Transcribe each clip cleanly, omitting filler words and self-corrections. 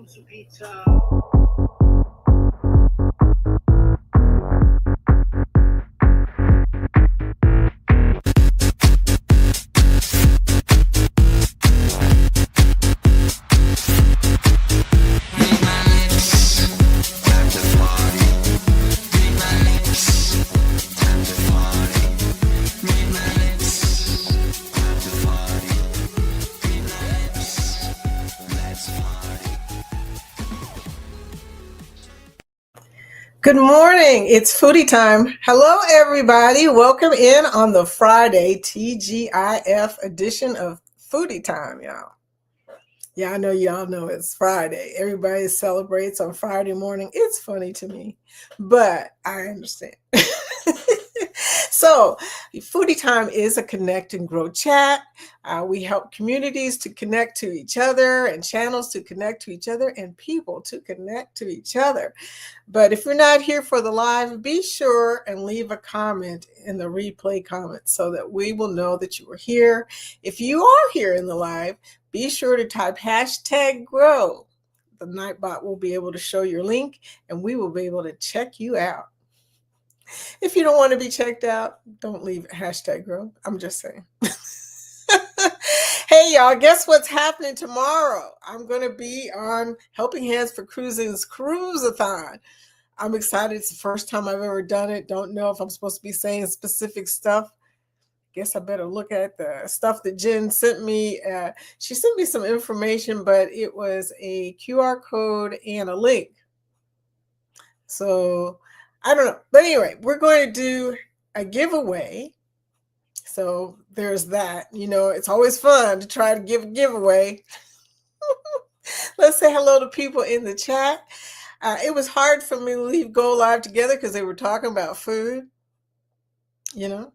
some pizza. Good morning. It's foodie time. Hello, everybody. Welcome in on the Friday TGIF edition of Foodie Time, y'all. Yeah, I know y'all know it's Friday. Everybody celebrates on Friday morning. It's funny to me, but I understand. So, Foodie Time is a connect and grow chat. We help communities to connect to each other and channels to connect to each other and people to connect to each other. But if you're not here for the live, be sure and leave a comment in the replay comments so that we will know that you were here. If you are here in the live, be sure to type hashtag grow. The Nightbot will be able to show your link and we will be able to check you out. If you don't want to be checked out, don't leave hashtag grow. I'm just saying. Hey, y'all, guess what's happening tomorrow? I'm going to be on Helping Hands for Cruising's Cruise-a-thon. I'm excited. It's the first time I've ever done it. Don't know if I'm supposed to be saying specific stuff. Guess I better look at the stuff that Jen sent me. She sent me some information, but it was a QR code and a link. So I don't know. But anyway, we're going to do a giveaway. So there's that. You know, it's always fun to try to give a giveaway. Let's say hello to people in the chat. It was hard for me to leave Go Live together because they were talking about food. You know,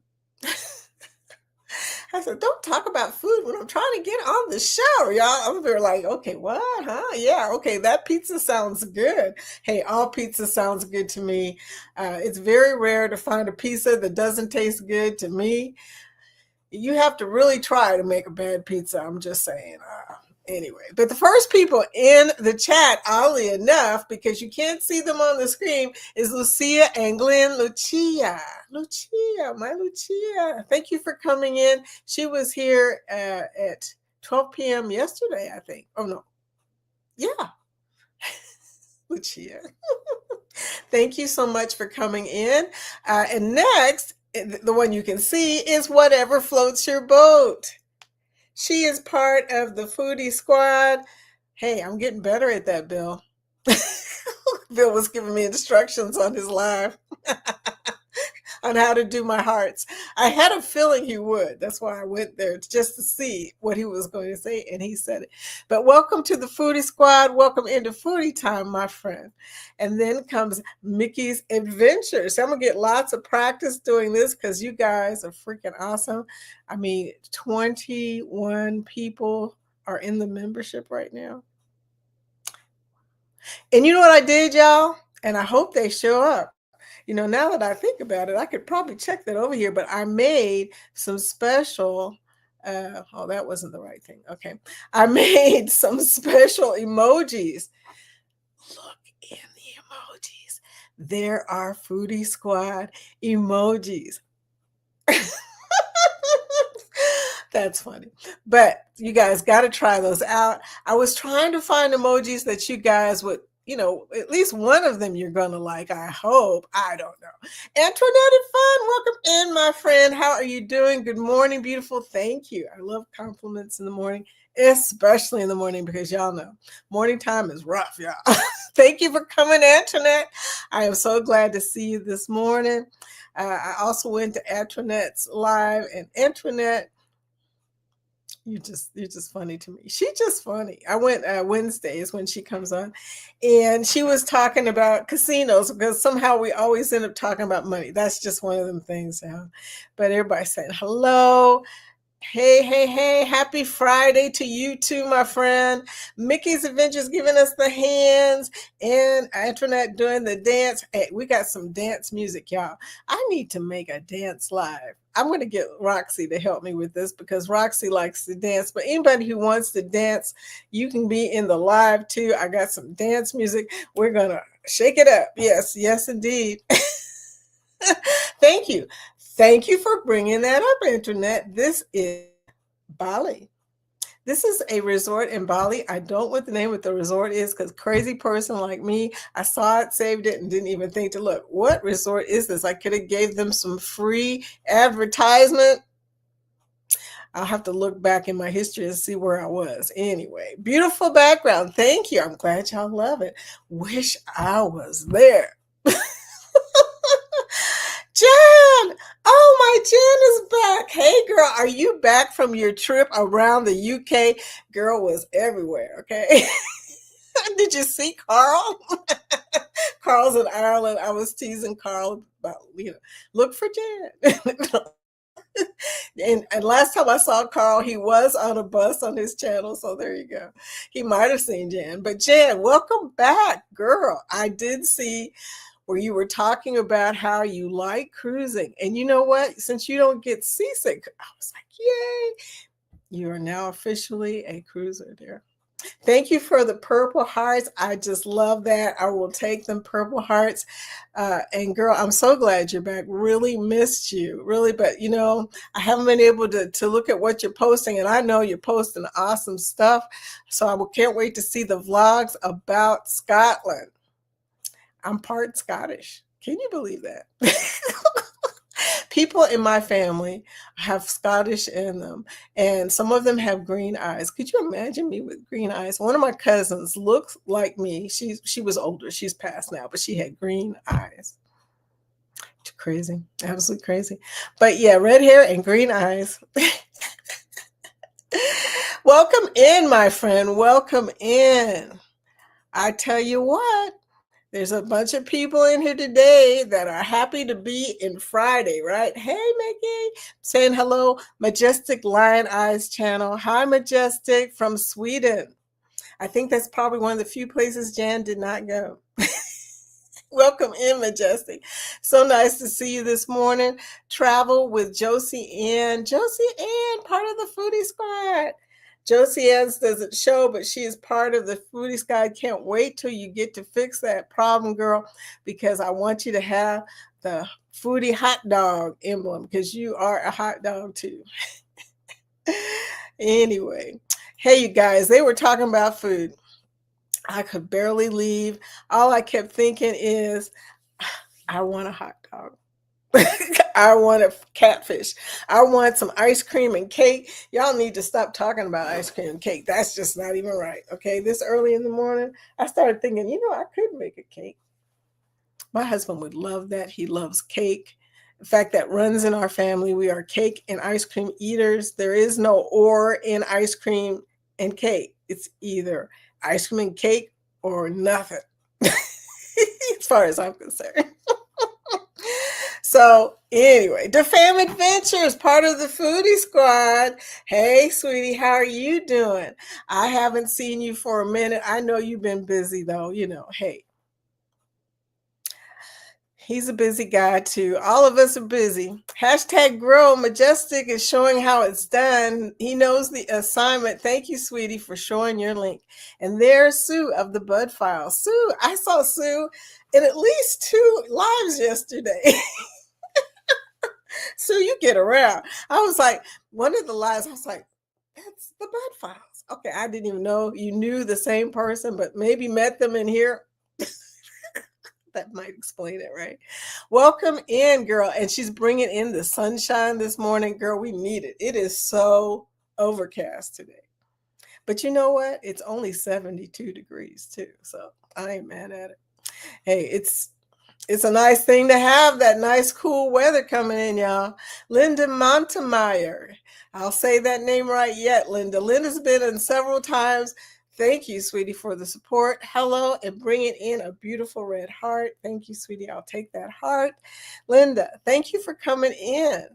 I said, don't talk about food when I'm trying to get on the show, y'all. They were like, okay, what? Huh? Yeah, okay, that pizza sounds good. Hey, all pizza sounds good to me. It's very rare to find a pizza that doesn't taste good to me. You have to really try to make a bad pizza. I'm just saying. Anyway, but the first people in the chat, oddly enough, because you can't see them on the screen, is Lucia and Glenn. Lucia, my Lucia. Thank you for coming in. She was here at 12 p.m. yesterday, I think. Oh, no. Yeah. Lucia. Thank you so much for coming in. And next, the one you can see is Whatever Floats Your Boat. She is part of the Foodie Squad. Hey, I'm getting better at that, Bill. Bill was giving me instructions on his live on how to do my hearts. I had a feeling he would. That's why I went there just to see what he was going to say, and he said it. But welcome to the Foodie Squad. Welcome into Foodie Time, my friend. And then comes Mickey's Adventures. So I'm going to get lots of practice doing this because you guys are freaking awesome. I mean, 21 people are in the membership right now. And you know what I did, y'all? And I hope they show up. You know, now that I think about it, I could probably check that over here, but I made some special, oh, that wasn't the right thing. Okay. I made some special emojis. Look in the emojis. There are Foodie Squad emojis. That's funny. But you guys got to try those out. I was trying to find emojis that you guys would, you know, at least one of them you're going to like, I hope. I don't know. Antoinette and Fun, welcome in, my friend. How are you doing? Good morning, beautiful. Thank you. I love compliments in the morning, especially in the morning because y'all know morning time is rough, y'all. Thank you for coming, Antoinette. I am so glad to see you this morning. I also went to Antoinette's live, and Antoinette, you're just funny to me. She's just funny. I went Wednesdays when she comes on, and she was talking about casinos because somehow we always end up talking about money. That's just one of them things. But everybody's saying hello. Hey, happy Friday to you too, my friend. Mickey's Adventures giving us the hands and Antoinette doing the dance. Hey, we got some dance music, y'all. I need to make a dance live. I'm going to get Roxy to help me with this because Roxy likes to dance. But anybody who wants to dance, you can be in the live too. I got some dance music. We're going to shake it up. Yes, yes, indeed. Thank you. Thank you for bringing that up, Internet. This is Bali. This is a resort in Bali. I don't know what the name of the resort is because crazy person like me, I saw it, saved it, and didn't even think to look. What resort is this? I could have gave them some free advertisement. I'll have to look back in my history and see where I was. Anyway, beautiful background. Thank you. I'm glad y'all love it. Wish I was there. Jen! Oh, my Jen is back. Hey, girl, are you back from your trip around the UK? Girl was everywhere, okay? Did you see Carl? Carl's in Ireland. I was teasing Carl about, look for Jen. And last time I saw Carl, he was on a bus on his channel. So there you go. He might have seen Jen. But Jen, welcome back, girl. I did see where you were talking about how you like cruising. And you know what? Since you don't get seasick, I was like, yay. You are now officially a cruiser, dear. Thank you for the purple hearts. I just love that. I will take them, purple hearts. And girl, I'm so glad you're back. Really missed you, really. But I haven't been able to look at what you're posting, and I know you're posting awesome stuff. So I can't wait to see the vlogs about Scotland. I'm part Scottish. Can you believe that? People in my family have Scottish in them, and some of them have green eyes. Could you imagine me with green eyes? One of my cousins looks like me. She was older. She's passed now, but she had green eyes. Crazy. Absolutely crazy. But yeah, red hair and green eyes. Welcome in, my friend. Welcome in. I tell you what. There's a bunch of people in here today that are happy to be in Friday, right? Hey, Mickey, saying hello, Majestic Lion Eyes channel. Hi, Majestic from Sweden. I think that's probably one of the few places Jan did not go. Welcome in, Majestic. So nice to see you this morning. Travel with Josie Ann. Josie Ann, part of the Foodie Squad. Josie Ann's doesn't show, but she is part of the Foodie Squad. Can't wait till you get to fix that problem, girl, because I want you to have the Foodie hot dog emblem because you are a hot dog too. Anyway, hey, you guys, they were talking about food. I could barely leave. All I kept thinking is, I want a hot dog. I want a catfish. I want some ice cream and cake. Y'all need to stop talking about ice cream and cake. That's just not even right. Okay, this early in the morning, I started thinking, I could make a cake. My husband would love that. He loves cake. In fact, that runs in our family. We are cake and ice cream eaters. There is no or in ice cream and cake. It's either ice cream and cake or nothing, as far as I'm concerned. So anyway, DeFam Adventures, part of the Foodie Squad. Hey, sweetie, how are you doing? I haven't seen you for a minute. I know you've been busy, though. Hey. He's a busy guy, too. All of us are busy. Hashtag Grow Majestic is showing how it's done. He knows the assignment. Thank you, sweetie, for showing your link. And there's Sue of the Bud File. Sue, I saw Sue in at least 2 lives yesterday. So you get around. I was like, one of the lives, I was like, that's the Bud Files. Okay, I didn't even know you knew the same person, but maybe met them in here. That might explain it, right? Welcome in, girl. And she's bringing in the sunshine this morning. Girl, we need it. It is so overcast today. But you know what? It's only 72 degrees, too. So I ain't mad at it. Hey, it's a nice thing to have that nice, cool weather coming in, y'all. Linda Montemeyer. I'll say that name right yet, Linda. Linda's been in several times. Thank you, sweetie, for the support. Hello, and bringing in a beautiful red heart. Thank you, sweetie. I'll take that heart. Linda, thank you for coming in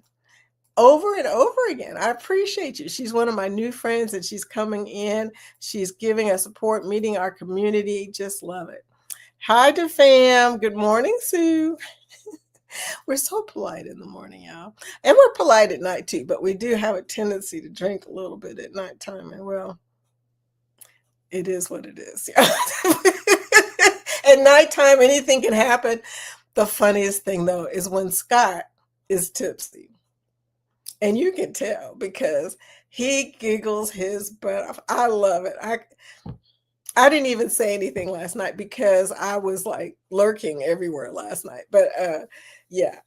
over and over again. I appreciate you. She's one of my new friends, and she's coming in. She's giving us support, meeting our community. Just love it. Hi, DeFam. Good morning, Sue. We're so polite in the morning, y'all. And we're polite at night too, but we do have a tendency to drink a little bit at nighttime. And well, it is what it is. At nighttime, anything can happen. The funniest thing though is when Scott is tipsy. And you can tell because he giggles his butt off. I love it. I didn't even say anything last night because I was like lurking everywhere last night. But yeah,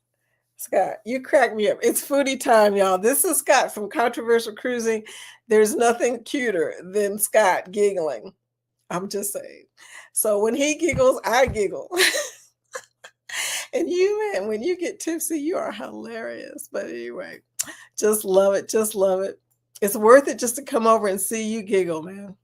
Scott, you crack me up. It's foodie time, y'all. This is Scott from Controversial Cruising. There's nothing cuter than Scott giggling. I'm just saying. So when he giggles, I giggle. And you, man, when you get tipsy, you are hilarious. But anyway, just love it. Just love it. It's worth it just to come over and see you giggle, man.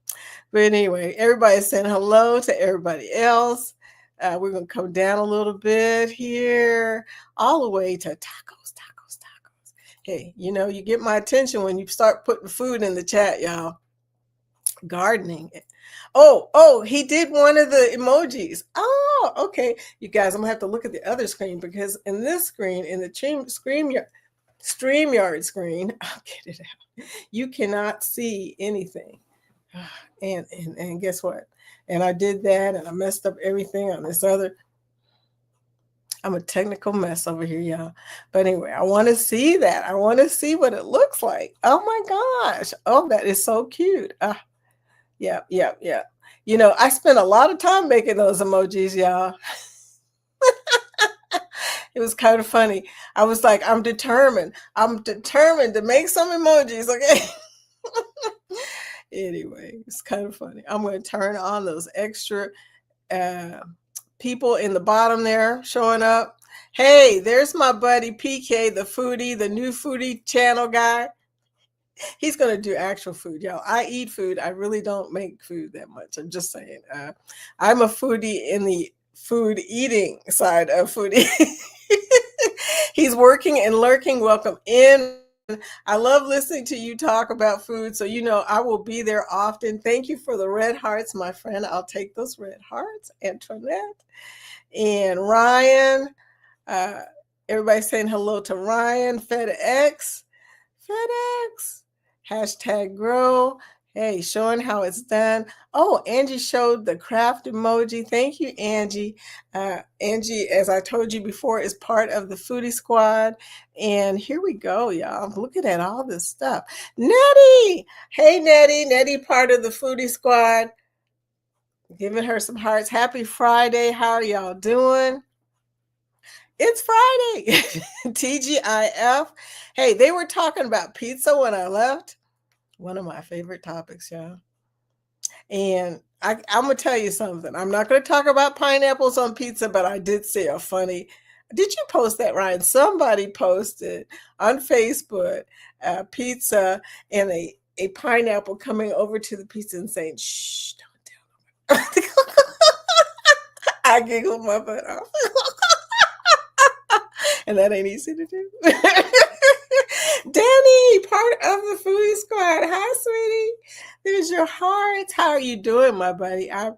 But anyway, everybody's saying hello to everybody else. We're going to come down a little bit here, all the way to tacos, tacos, tacos. Hey, you know, you get my attention when you start putting food in the chat, y'all. Gardening. Oh, he did one of the emojis. Oh, okay. You guys, I'm going to have to look at the other screen because in this screen, in the StreamYard screen, I'll get it out. You cannot see anything. And guess what? And I did that and I messed up everything on this other. I'm a technical mess over here, y'all. But anyway, I want to see that. I want to see what it looks like. Oh my gosh. Oh, that is so cute. Yeah. You know, I spent a lot of time making those emojis, y'all. It was kind of funny. I was like, I'm determined. I'm determined to make some emojis, okay? Anyway, it's kind of funny. I'm going to turn on those extra people in the bottom there showing up. Hey, there's my buddy PK, the foodie, the new foodie channel guy. He's going to do actual food, y'all. I eat food. I really don't make food that much. I'm just saying. I'm a foodie in the food eating side of foodie. He's working and lurking. Welcome in. I love listening to you talk about food. So, you know, I will be there often. Thank you for the red hearts, my friend. I'll take those red hearts. Antoinette and Ryan. Everybody's saying hello to Ryan. FedEx. Hashtag grow. Hey, showing how it's done. Oh, Angie showed the craft emoji. Thank you, Angie. Angie, as I told you before, is part of the Foodie Squad. And here we go, y'all. I'm looking at all this stuff. Nettie! Hey, Nettie. Nettie, part of the Foodie Squad. Giving her some hearts. Happy Friday. How are y'all doing? It's Friday. TGIF. Hey, they were talking about pizza when I left. One of my favorite topics, y'all. And I'm going to tell you something. I'm not going to talk about pineapples on pizza, but I did see a funny. Did you post that, Ryan? Somebody posted on Facebook pizza and a pineapple coming over to the pizza and saying, shh, don't tell them. I giggled my butt off. And that ain't easy to do. Danny, part of the Foodie Squad. Hi, sweetie. There's your heart. How are you doing, my buddy? I've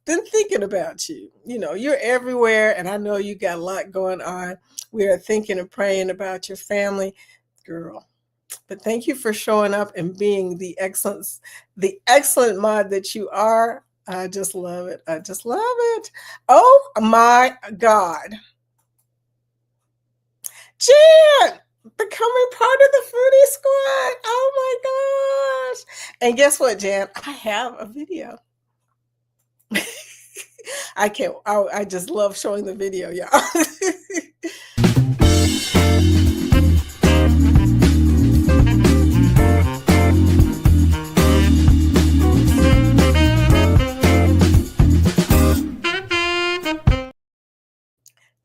been thinking about you. You know, you're everywhere, and I know you got a lot going on. We are thinking and praying about your family, girl. But thank you for showing up and being the excellent mod that you are. I just love it. I just love it. Oh my God. Jan, becoming part of the Foodie Squad. Oh my gosh. And guess what, Jan? I have a video. I just love showing the video, y'all.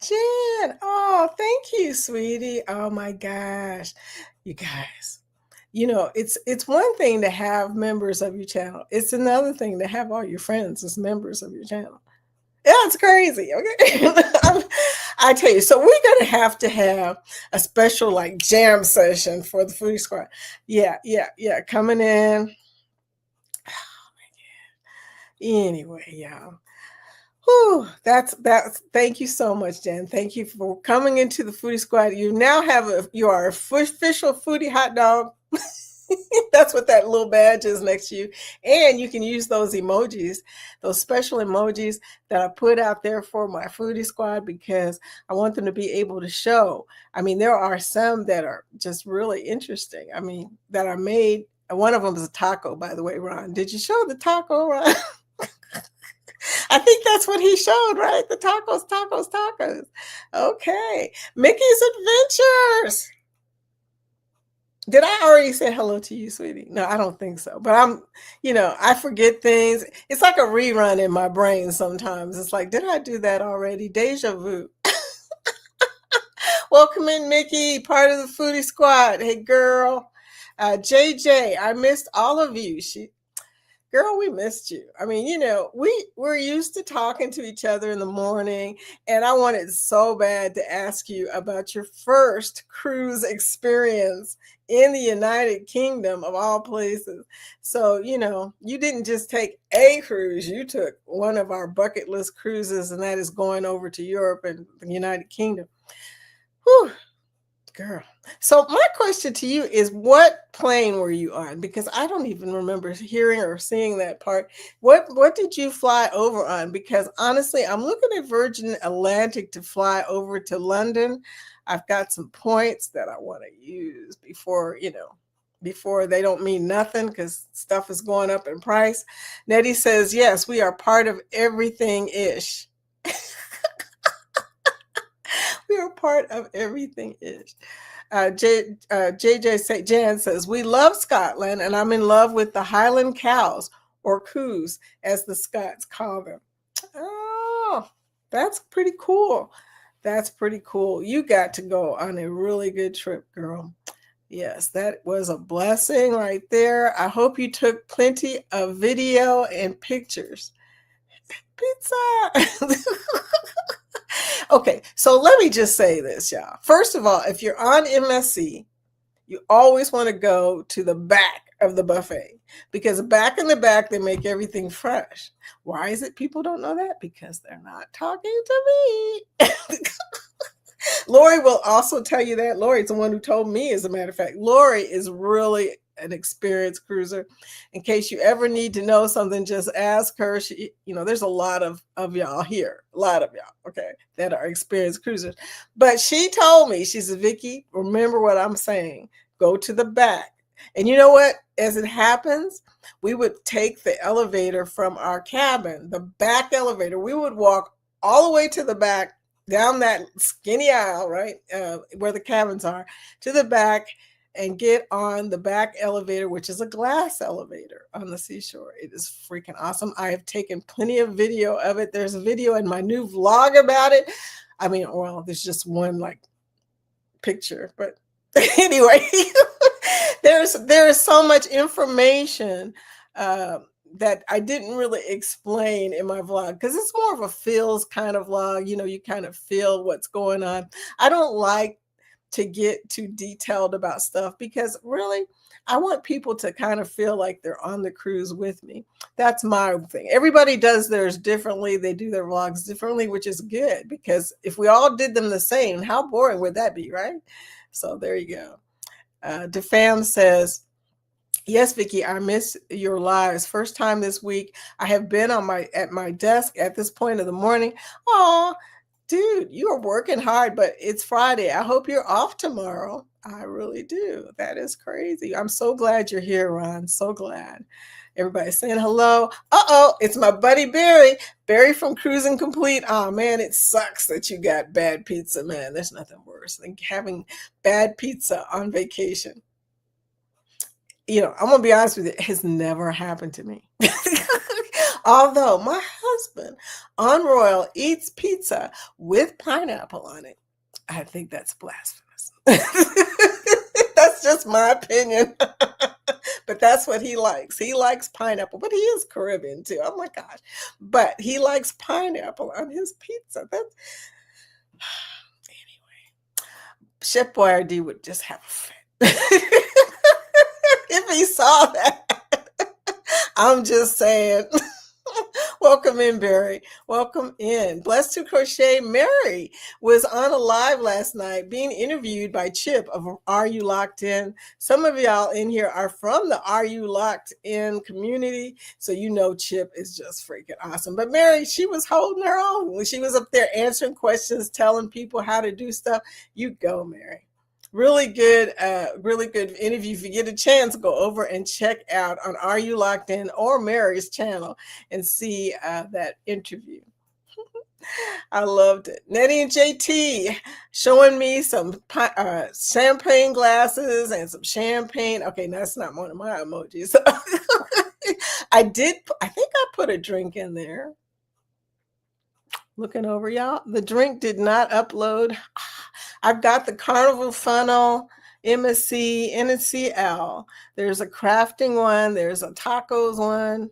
Jen, oh, thank you, sweetie. Oh my gosh. You guys, you know, it's one thing to have members of your channel. It's another thing to have all your friends as members of your channel. Yeah, it's crazy. Okay. I tell you, so we're gonna have a special like jam session for the Foodie Squad. Yeah. Coming in. Oh my God. Anyway, y'all. Whew, that's thank you so much, Jen. Thank you for coming into the Foodie Squad. You now have you are official foodie hot dog. That's what that little badge is next to you. And you can use those emojis, those special emojis that I put out there for my Foodie Squad because I want them to be able to show. I mean, there are some that are just really interesting. I mean, that are made. One of them is a taco, by the way, Ron. Did you show the taco, Ron? I think that's what he showed, right? The tacos, tacos, tacos. Okay. Mickey's Adventures. Did I already say hello to you, sweetie? No, I don't think so. But I forget things. It's like a rerun in my brain sometimes. It's like, did I do that already? Deja vu. Welcome in, Mickey, part of the Foodie Squad. Hey, girl. JJ, I missed all of you. Girl, we missed you. I mean, we're used to talking to each other in the morning, and I wanted so bad to ask you about your first cruise experience in the United Kingdom of all places. So, you didn't just take a cruise, you took one of our bucket list cruises, and that is going over to Europe and the United Kingdom. Whew. Girl. So my question to you is, what plane were you on? Because I don't even remember hearing or seeing that part. What did you fly over on? Because honestly, I'm looking at Virgin Atlantic to fly over to London. I've got some points that I want to use before they don't mean nothing because stuff is going up in price. Nettie says, yes, we are part of everything ish. We are part of everything ish. JJ Jan says, we love Scotland and I'm in love with the Highland cows, or coos, as the Scots call them. Oh, that's pretty cool. That's pretty cool. You got to go on a really good trip, girl. Yes, that was a blessing right there. I hope you took plenty of video and pictures. Pizza. Okay, so let me just say this, y'all. First of all, if you're on MSC, you always want to go to the back of the buffet because back in the back, they make everything fresh. Why is it people don't know that? Because they're not talking to me. Lori will also tell you that. Lori's the one who told me, as a matter of fact. Lori is really an experienced cruiser. In case you ever need to know something, just ask her. There's a lot of y'all here, a lot of y'all, okay, that are experienced cruisers. But she told me, she said, Vicki, remember what I'm saying. Go to the back. And you know what? As it happens, we would take the elevator from our cabin, the back elevator. We would walk all the way to the back, down that skinny aisle, right, where the cabins are, to the back, and get on the back elevator, which is a glass elevator on the seashore. It is freaking awesome. I have taken plenty of video of it. There's a video in my new vlog about it. I mean, well, there's just one picture, but anyway, there's so much information that I didn't really explain in my vlog because it's more of a feels kind of vlog. You kind of feel what's going on. I don't like to get too detailed about stuff because really I want people to kind of feel like they're on the cruise with me. That's my thing. Everybody does theirs differently. They do their vlogs differently, which is good because if we all did them the same, how boring would that be, right? So there you go. DeFam says, yes, Vicki, I miss your lives. First time this week. I have been at my desk at this point of the morning. Oh, dude, you are working hard, but it's Friday. I hope you're off tomorrow. I really do. That is crazy. I'm so glad you're here, Ron. So glad. Everybody's saying hello. Uh-oh, it's my buddy Barry. Barry from Cruising Complete. Oh, man, it sucks that you got bad pizza, man. There's nothing worse than having bad pizza on vacation. I'm going to be honest with you, it has never happened to me. Although my husband on Royal eats pizza with pineapple on it. I think that's blasphemous. That's just my opinion. But that's what he likes. He likes pineapple, but he is Caribbean too. Oh my gosh. But he likes pineapple on his pizza. That's anyway. Chef Boyardee would just have a fit. If he saw that. I'm just saying. Welcome in, Barry. Welcome in. Blessed to Crochet Mary was on a live last night being interviewed by Chip of Are You Locked In? Some of y'all in here are from the Are You Locked In community, so you know Chip is just freaking awesome. But Mary, she was holding her own. When she was up there answering questions, telling people how to do stuff, you go, Mary. Really good interview. If you get a chance, go over and check out on Are You Locked In or Mary's channel and see that interview. I loved it. Nettie and JT showing me some champagne glasses and some champagne. Okay, that's not one of my emojis. I think I put a drink in there. Looking over, y'all. The drink did not upload. I've got the Carnival Funnel, MSC, NCL. There's a crafting one. There's a tacos one.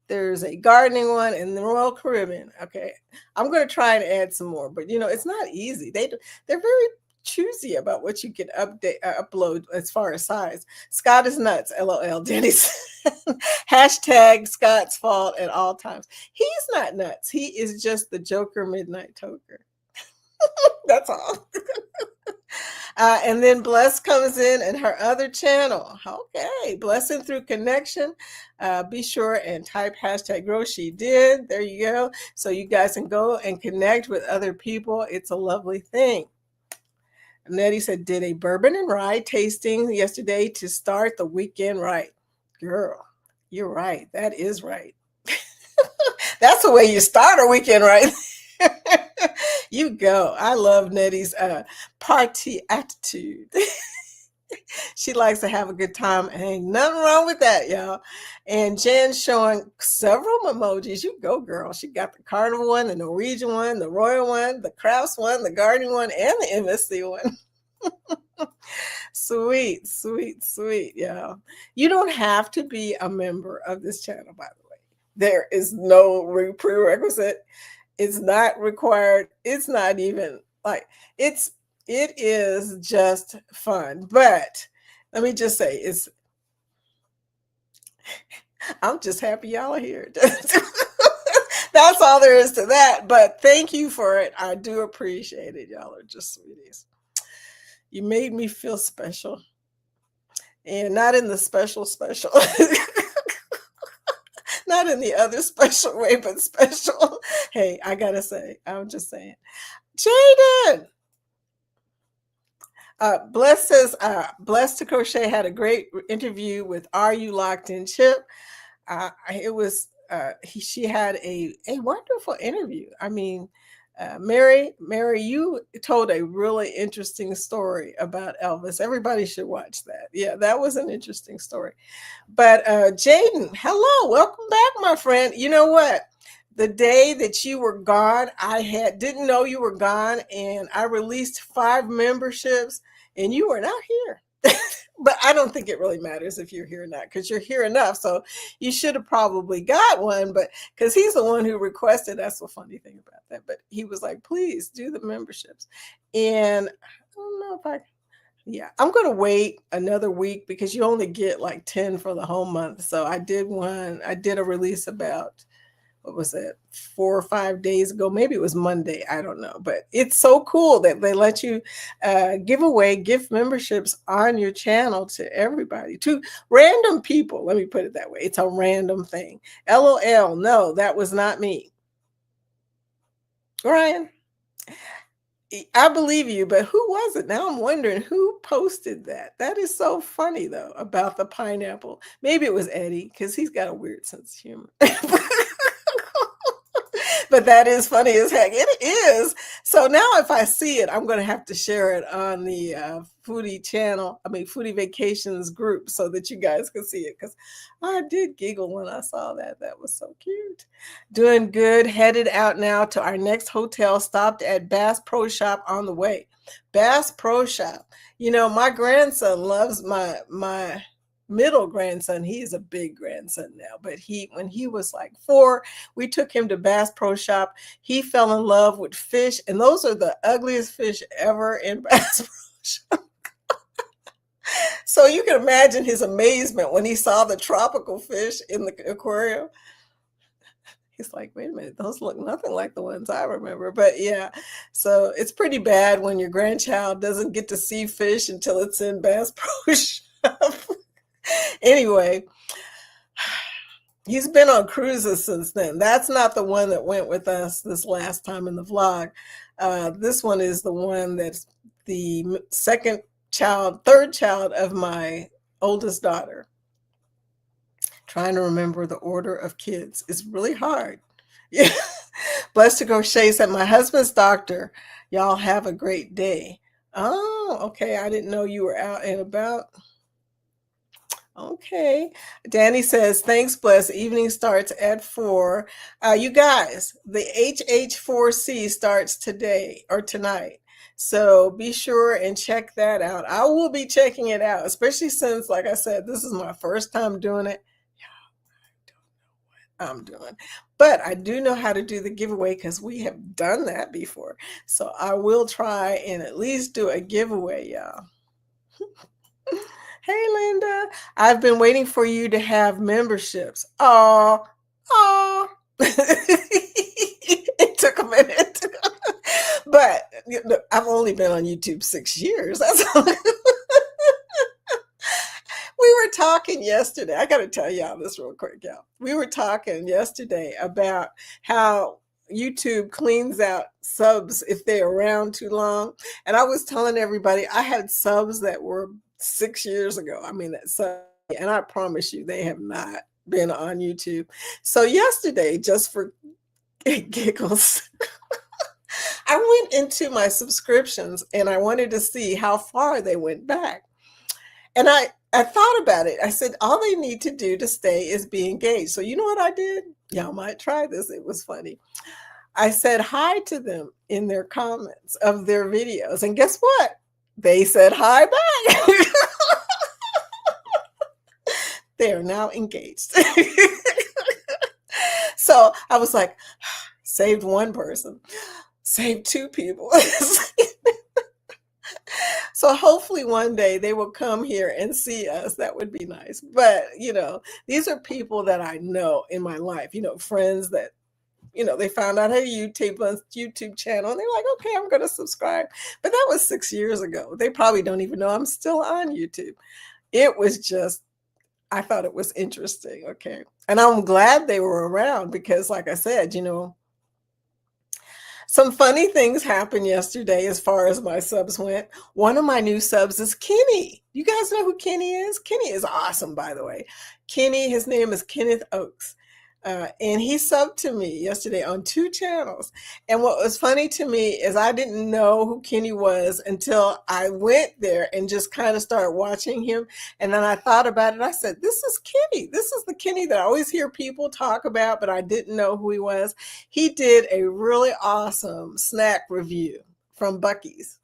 There's a gardening one and the Royal Caribbean. Okay. I'm going to try and add some more, but it's not easy. They're very choosy about what you can upload as far as size. Scott is nuts. LOL. Danny said, hashtag Scott's fault at all times. He's not nuts. He is just the Joker Midnight Toker. That's all. And then Bless comes in and her other channel. Okay, Blessing Through Connection. Be sure and type hashtag Grow She Did. There you go. So you guys can go and connect with other people. It's a lovely thing. Nettie said, did a bourbon and rye tasting yesterday to start the weekend right. Girl, you're right. That is right. That's the way you start a weekend right. You go. I love Nettie's party attitude. She likes to have a good time. Ain't nothing wrong with that, y'all. And Jen's showing several emojis. You go, girl. She got the Carnival one, the Norwegian one, the Royal one, the Crafts one, the Gardening one, and the MSC one. Sweet, sweet, sweet, y'all. You don't have to be a member of this channel, by the way. There is no prerequisite. It's not required. It's not even like it is just fun. But let me just say I'm just happy y'all are here. That's all there is to that. But thank you for it. I do appreciate it. Y'all are just sweeties. You made me feel special. And not in the special. Not in the other special way, but special. Hey, I gotta say, I'm just saying. Jaden! Bless says, Blessed to Crochet had a great interview with Are You Locked In Chip. She had a wonderful interview. I mean, Mary, you told a really interesting story about Elvis. Everybody should watch that. Yeah, that was an interesting story. But Jaden, hello, welcome back, my friend. You know what? The day that you were gone, I didn't know you were gone, and I released 5 memberships, and you were not here. But I don't think it really matters if you're here or not, because you're here enough. So you should have probably got one, but because he's the one who requested. That's the funny thing about that. But he was like, please do the memberships. And I don't know if I'm going to wait another week because you only get like 10 for the whole month. So I did a release about, what was it, 4 or 5 days ago? Maybe it was Monday. I don't know. But it's so cool that they let you give away gift memberships on your channel to everybody, to random people. Let me put it that way. It's a random thing. LOL. No, that was not me. Ryan, I believe you, but who was it? Now I'm wondering who posted that. That is so funny, though, about the pineapple. Maybe it was Eddie, because he's got a weird sense of humor. But that is funny as heck. It is. So now if I see it, I'm going to have to share it on the Foodie Vacations group so that you guys can see it, because I did giggle when I saw that. That was so cute. Doing good. Headed out now to our next hotel. Stopped at Bass Pro Shop on the way. Bass Pro Shop. My grandson loves my middle grandson. He's a big grandson now, but when he was like 4, we took him to Bass Pro Shop. He fell in love with fish, and those are the ugliest fish ever in Bass Pro Shop. So you can imagine his amazement when he saw the tropical fish in the aquarium. He's like, wait a minute, those look nothing like the ones I remember. But yeah, so it's pretty bad when your grandchild doesn't get to see fish until it's in Bass Pro Shop. Anyway, he's been on cruises since then. That's not the one that went with us this last time in the vlog. This one is the one that's the third child of my oldest daughter. Trying to remember the order of kids is really hard. Yeah. Blessed to Crochet said, my husband's doctor. Y'all have a great day. Oh, okay. I didn't know you were out and about. Okay. Danny says, thanks, Bless. Evening starts at 4. You guys, the HH4C starts today or tonight. So be sure and check that out. I will be checking it out, especially since, like I said, this is my first time doing it. I'm doing, but I do know how to do the giveaway because we have done that before. So I will try and at least do a giveaway, y'all. Hey, Linda, I've been waiting for you to have memberships. Oh, it took a minute, but I've only been on YouTube 6 years. That's all. We were talking yesterday. I got to tell y'all this real quick, y'all. We were talking yesterday about how YouTube cleans out subs if they're around too long. And I was telling everybody I had subs that were 6 years ago. I mean, that sub, and I promise you, they have not been on YouTube. So yesterday, just for giggles, I went into my subscriptions and I wanted to see how far they went back. And I thought about it. I said, all they need to do to stay is be engaged. So you know what I did? Y'all might try this. It was funny. I said hi to them in their comments of their videos. And guess what? They said hi back. They are now engaged. So I was like, saved one person, saved 2 people. So hopefully one day they will come here and see us. That would be nice. But, these are people that I know in my life, friends that, they found out, hey, YouTube channel. And they're like, okay, I'm going to subscribe. But that was 6 years ago. They probably don't even know I'm still on YouTube. It was just, I thought it was interesting. Okay. And I'm glad they were around because, like I said, some funny things happened yesterday as far as my subs went. One of my new subs is Kenny. You guys know who Kenny is? Kenny is awesome, by the way. Kenny, his name is Kenneth Oakes. And he subbed to me yesterday on 2 channels. And what was funny to me is I didn't know who Kenny was until I went there and just kind of started watching him. And then I thought about it. I said, this is Kenny. This is the Kenny that I always hear people talk about, but I didn't know who he was. He did a really awesome snack review from Buc-ee's.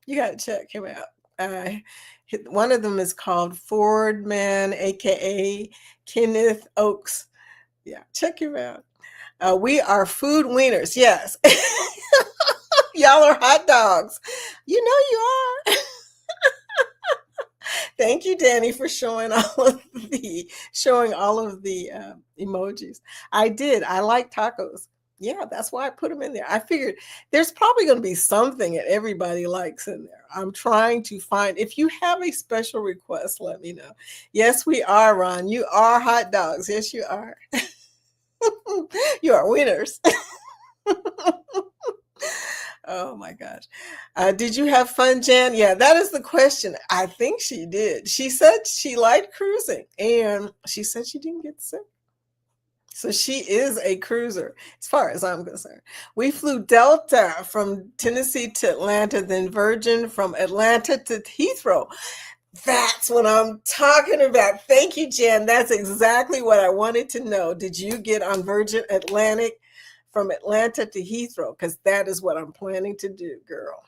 You got to check him out. One of them is called Fordman, aka Kenneth Oakes. Yeah, check him out. We are food wieners. Yes. Y'all are hot dogs. You know you are. Thank you, Danny, for showing all of the emojis. I did. I like tacos. Yeah, that's why I put them in there. I figured there's probably going to be something that everybody likes in there. I'm trying to find. If you have a special request, let me know. Yes, we are, Ron. You are hot dogs. Yes, you are. You are winners. Oh my gosh. Did you have fun, Jan? Yeah, that is the question. I think she did. She said she liked cruising and she said she didn't get sick. So she is a cruiser as far as I'm concerned. We flew Delta from Tennessee to Atlanta, then Virgin from Atlanta to Heathrow. That's what I'm talking about. Thank you, Jan. That's exactly what I wanted to know. Did you get on Virgin Atlantic from Atlanta to Heathrow? Because that is what I'm planning to do, girl.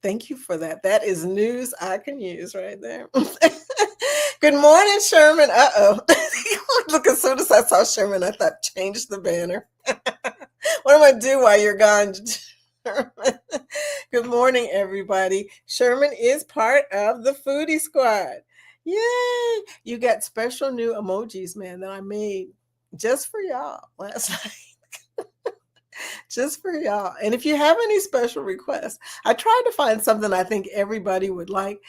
Thank you for that. That is news I can use right there. Good morning, Sherman. Uh-oh. Look, as soon as I saw Sherman, I thought, change the banner. What am I going to do while you're gone, Sherman? Good morning, everybody. Sherman is part of the Foodie Squad. Yay! You got special new emojis, man, that I made just for y'all last night. Just for y'all. And if you have any special requests, I tried to find something I think everybody would like.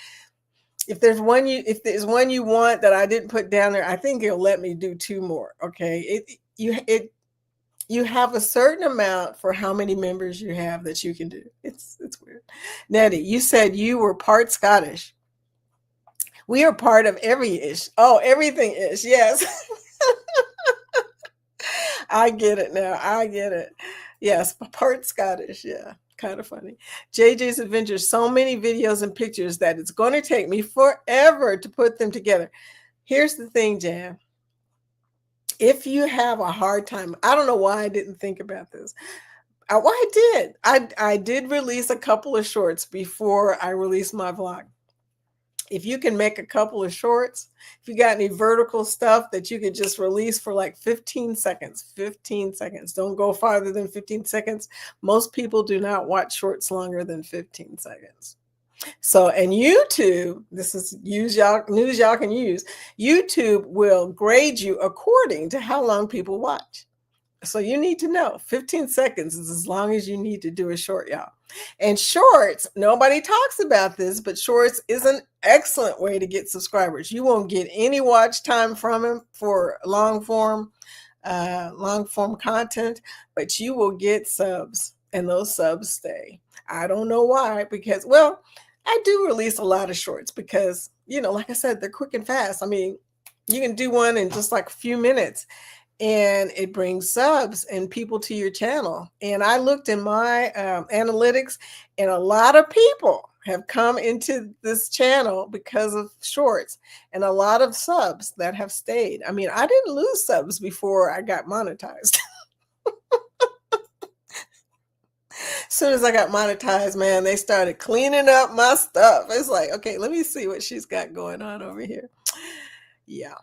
If there's one you want that I didn't put down there, I think it'll let me do two more. Okay. You have a certain amount for how many members you have that you can do. It's weird. Nettie, you said you were part Scottish. We are part of every ish. Oh, everything ish. Yes. I get it now. I get it. Yes, part Scottish. Yeah, kind of funny. JJ's Adventures, so many videos and pictures that it's going to take me forever to put them together. Here's the thing, Jan. If you have a hard time, I don't know why I didn't think about this. Well, I did. I did release a couple of shorts before I released my vlog. If you can make a couple of shorts, if you got any vertical stuff that you could just release for like 15 seconds, 15 seconds, don't go farther than 15 seconds. Most people do not watch shorts longer than 15 seconds. So, and YouTube, this is news y'all can use. YouTube will grade you according to how long people watch. So you need to know 15 seconds is as long as you need to do a short, y'all. And shorts, nobody talks about this, but shorts is an excellent way to get subscribers. You won't get any watch time from them for long form content, but you will get subs, and those subs stay. I don't know why, because, well, I do release a lot of shorts because, like I said, they're quick and fast. I mean, you can do one in just like a few minutes. And it brings subs and people to your channel. And I looked in my analytics, and a lot of people have come into this channel because of shorts, and a lot of subs that have stayed. I mean, I didn't lose subs before I got monetized. As soon as I got monetized, man, they started cleaning up my stuff. It's like, okay, let me see what she's got going on over here. Yeah,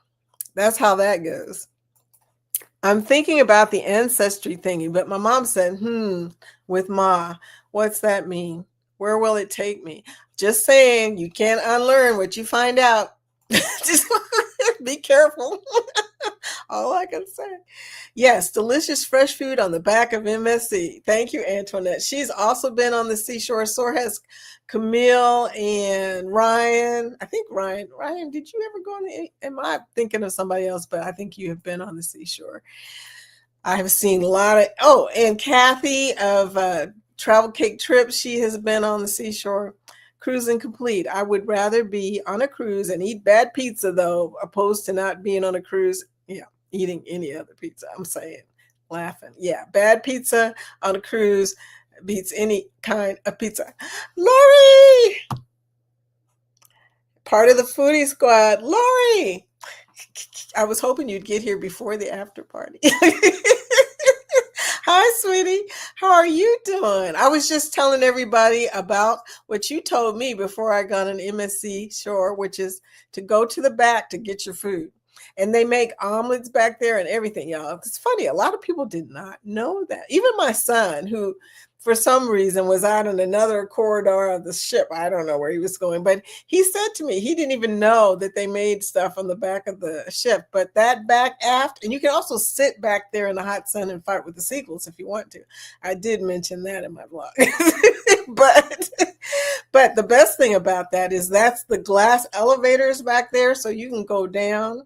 that's how that goes. I'm thinking about the ancestry thingy, but my mom said, with Ma, what's that mean? Where will it take me? Just saying, you can't unlearn what you find out. Just be careful. All I can say. Yes, delicious fresh food on the back of MSC. Thank you, Antoinette. She's also been on the seashore. So has Camille and Ryan. I think Ryan, did you ever go on the, am I thinking of somebody else? But I think you have been on the seashore. I have seen a lot of, and Kathy of Travel Cake Trips. She has been on the seashore. Cruising complete. I would rather be on a cruise and eat bad pizza, though, opposed to not being on a cruise. Yeah, eating any other pizza. I'm saying, laughing. Yeah, bad pizza on a cruise beats any kind of pizza. Lori, part of the foodie squad. Lori, I was hoping you'd get here before the after party. Hi, sweetie. How are you doing? I was just telling everybody about what you told me before I got on MSC Shore, which is to go to the back to get your food. And they make omelets back there and everything, y'all. It's funny. A lot of people did not know that. Even my son, who for some reason was out in another corridor of the ship. I don't know where he was going, but he said to me, he didn't even know that they made stuff on the back of the ship, but that back aft, and you can also sit back there in the hot sun and fight with the seagulls if you want to. I did mention that in my vlog. But the best thing about that is that's the glass elevators back there, so you can go down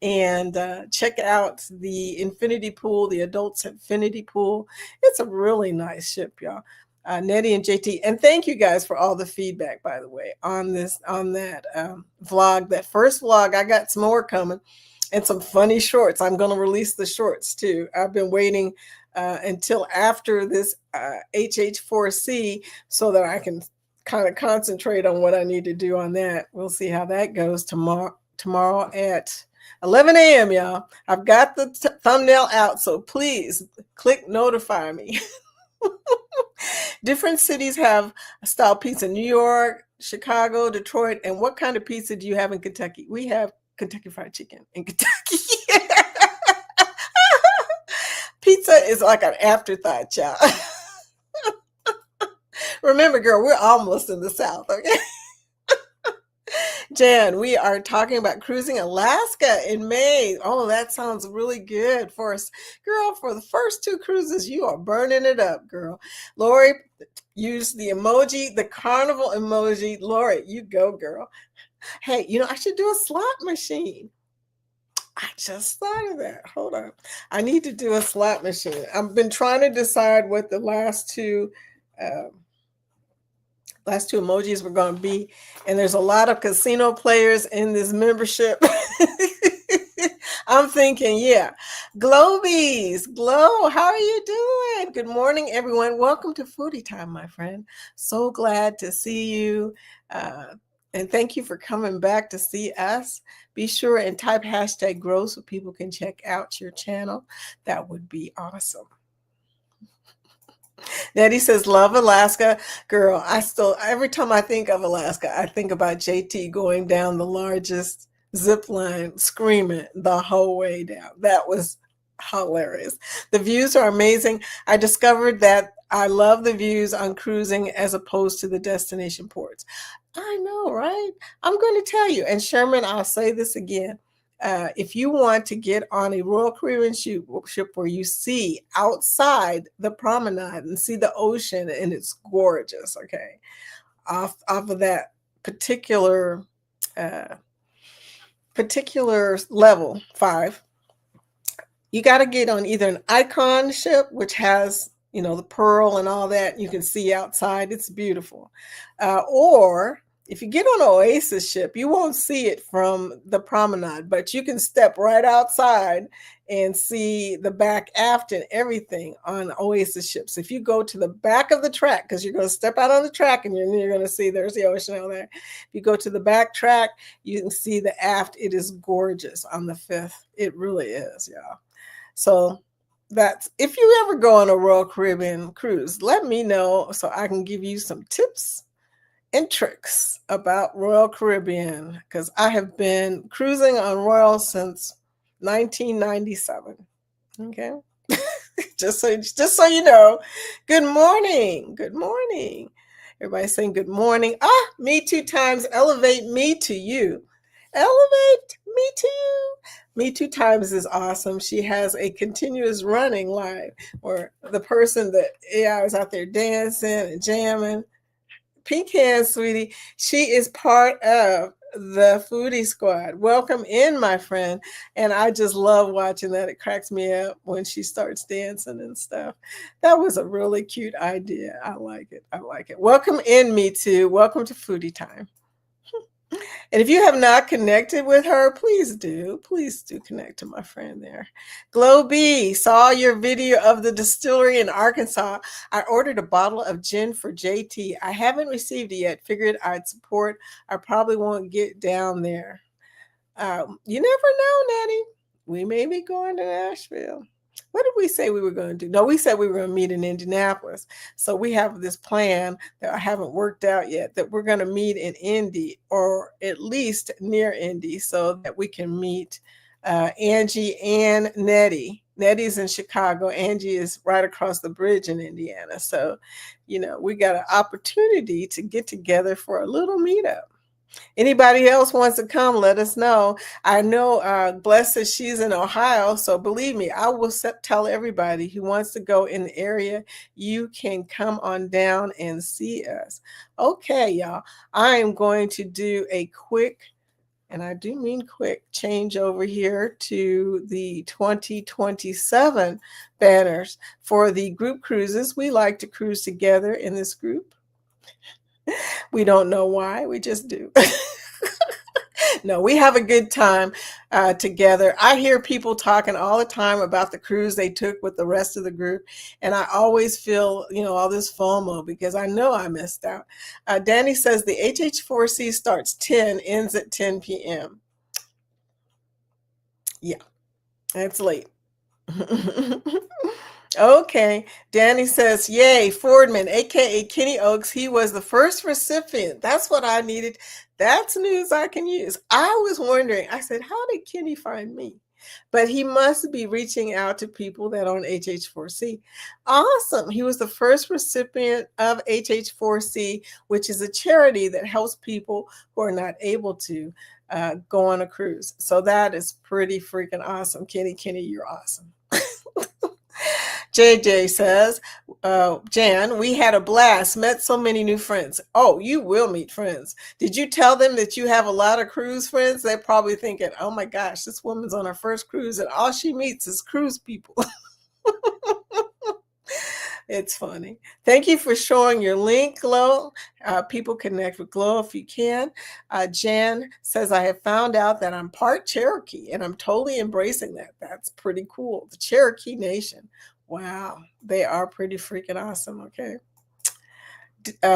and check out the infinity pool, the adults infinity pool. It's a really nice ship, y'all. Nettie and JT, and thank you guys for all the feedback, by the way, on that vlog, that first vlog. I got some more coming and some funny shorts. I'm going to release the shorts too. I've been waiting until after this HH4C so that I can kind of concentrate on what I need to do on that. We'll see how that goes tomorrow at 11 a.m., y'all. I've got the thumbnail out, so please click notify me. Different cities have style pizza. New York, Chicago, Detroit. And what kind of pizza do you have in Kentucky? We have Kentucky Fried Chicken in Kentucky. Pizza is like an afterthought, y'all. Remember, girl, we're almost in the South, okay? Jan, we are talking about cruising Alaska in May. Oh, that sounds really good for us. Girl, for the first two cruises, you are burning it up, girl. Lori, use the emoji, the carnival emoji. Lori, you go, girl. Hey, I should do a slot machine. I just thought of that. Hold on. I need to do a slot machine. I've been trying to decide what the uh, last two emojis were going to be, and there's a lot of casino players in this membership. I'm thinking, yeah. Globies, Glow, how are you doing? Good morning, everyone. Welcome to Foodie Time, my friend. So glad to see you. And thank you for coming back to see us. Be sure and type hashtag grow so people can check out your channel. That would be awesome. Nettie says, love Alaska. Girl, every time I think of Alaska, I think about JT going down the largest zip line screaming the whole way down. That was hilarious. The views are amazing. I discovered that I love the views on cruising as opposed to the destination ports. I know, right? I'm going to tell you. And Sherman, I'll say this again. If you want to get on a Royal Caribbean ship where you see outside the promenade and see the ocean and it's gorgeous, okay, off of that particular uh, level 5, you got to get on either an Icon ship, which has the pearl and all that you can see outside. It's beautiful, or if you get on an Oasis ship, you won't see it from the promenade, but you can step right outside and see the back, aft, and everything on Oasis ships. If you go to the back of the track, because you're going to step out on the track and you're going to see there's the ocean out there. If you go to the back track, you can see the aft. It is gorgeous on the 5th. It really is, y'all. So that's, if you ever go on a Royal Caribbean cruise, let me know so I can give you some tips and tricks about Royal Caribbean, because I have been cruising on Royal since 1997. Okay. just so you know. Good morning. Good morning. Everybody's saying good morning. Me too times elevate me to you. Elevate me to you. Me too times is awesome. She has a continuous running live where the person that is out there dancing and jamming. Pink hands, sweetie. She is part of the Foodie Squad. Welcome in, my friend. And I just love watching that. It cracks me up when she starts dancing and stuff. That was a really cute idea. I like it. I like it. Welcome in, me too. Welcome to Foodie Time. And if you have not connected with her, please do. Please do connect to my friend there. Glow B, saw your video of the distillery in Arkansas. I ordered a bottle of gin for JT. I haven't received it yet. Figured I'd support. I probably won't get down there. You never know, Natty. We may be going to Nashville. What did we say we were going to do? No, we said we were going to meet in Indianapolis. So we have this plan that I haven't worked out yet, that we're going to meet in Indy, or at least near Indy, so that we can meet Angie and Nettie. Nettie's in Chicago. Angie is right across the bridge in Indiana. So, we got an opportunity to get together for a little meetup. Anybody else wants to come, let us know. I know Bless says she's in Ohio, so believe me, I will tell everybody who wants to go in the area, you can come on down and see us. Okay, y'all, I am going to do a quick, and I do mean quick, change over here to the 2027 banners for the group cruises. We like to cruise together in this group. We don't know why, we just do. No, we have a good time together. I hear people talking all the time about the cruise they took with the rest of the group, and I always feel, all this FOMO because I know I missed out. Danny says the HH4C starts 10, ends at 10 p.m. Yeah, it's late. Okay, Danny says, yay, Fordman, aka Kenny Oaks, he was the first recipient. That's what I needed. That's news I can use. I was wondering, I said, how did Kenny find me? but he must be reaching out to people that are on HH4C. Awesome. He was the first recipient of HH4C, which is a charity that helps people who are not able to go on a cruise. So that is pretty freaking awesome. Kenny, you're awesome. JJ says, Jan, we had a blast, met so many new friends. Oh, you will meet friends. Did you tell them that you have a lot of cruise friends? They're probably thinking, oh my gosh, this woman's on her first cruise and all she meets is cruise people. It's funny. Thank you for showing your link, Glow. People connect with Glow if you can. Jan says, I have found out that I'm part Cherokee and I'm totally embracing that. That's pretty cool. The Cherokee Nation. Wow. They are pretty freaking awesome. Okay.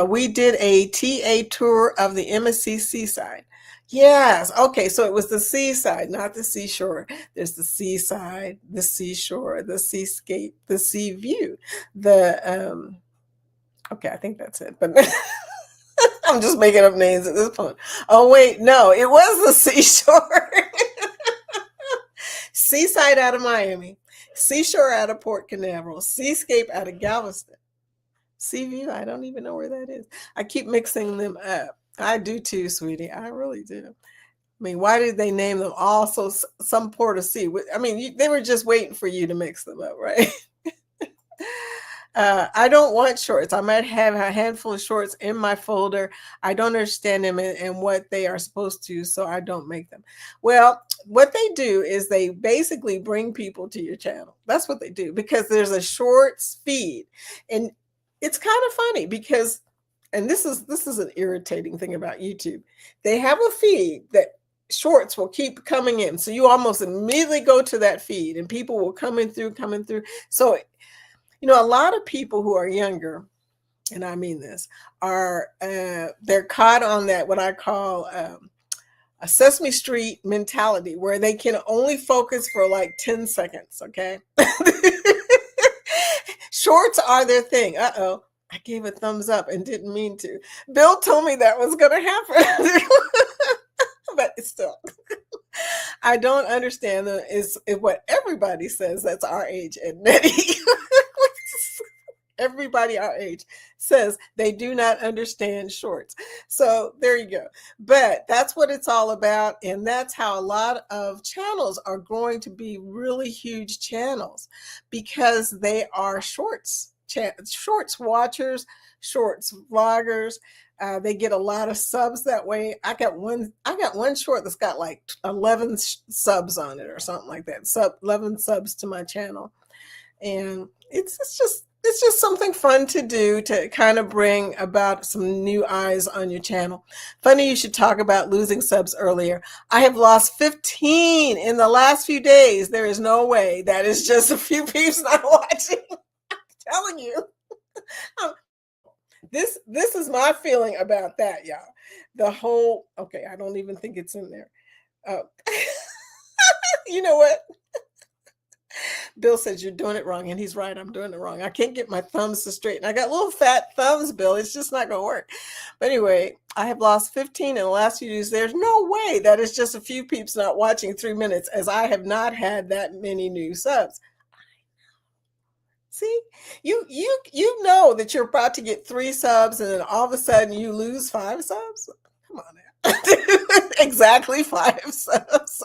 We did a TA tour of the MSC Seaside. Yes. Okay. So it was the seaside, not the seashore. There's the seaside, the seashore, the seascape, the sea view. Okay, I think that's it. But I'm just making up names at this point. Oh wait, no, it was the seashore. Seaside out of Miami, seashore out of Port Canaveral, seascape out of Galveston. Seaview, I don't even know where that is. I keep mixing them up. I do too, sweetie. I really do. I mean, why did they name them all so some port of sea? I mean, they were just waiting for you to mix them up, right? I don't want shorts. I might have a handful of shorts in my folder. I don't understand them and what they are supposed to, so I don't make them. Well, what they do is they basically bring people to your channel. That's what they do, because there's a shorts feed. And it's kind of funny because, and this is an irritating thing about YouTube. They have a feed that shorts will keep coming in. So you almost immediately go to that feed and people will come through. So, you know, a lot of people who are younger, and I mean this, are they're caught on that, what I call a Sesame Street mentality, where they can only focus for like 10 seconds. Okay. Shorts are their thing. Uh-oh. I gave a thumbs up and didn't mean to. Bill told me that was going to happen. But it's still, I don't understand. Is what everybody says that's our age, admitting. Everybody our age says they do not understand shorts. So there you go. But that's what it's all about. And that's how a lot of channels are going to be really huge channels, because they are shorts watchers, shorts vloggers. They get a lot of subs that way. I got one short that's got like 11 subs on it or something like that. 11 subs to my channel. And it's just something fun to do to kind of bring about some new eyes on your channel. Funny you should talk about losing subs earlier. I have lost 15 in the last few days. There is no way that is just a few peeps not watching. I'm telling you. This is my feeling about that, y'all. The whole, okay, I don't even think it's in there. You know what? Bill says you're doing it wrong, and he's right. I'm doing it wrong. I can't get my thumbs to straighten. I got little fat thumbs, Bill. It's just not going to work. But anyway, I have lost 15 in the last few days. There's no way that it's just a few peeps not watching 3 minutes, as I have not had that many new subs. See, you know that you're about to get 3 subs, and then all of a sudden you lose 5 subs. Come on now. Exactly 5 subs.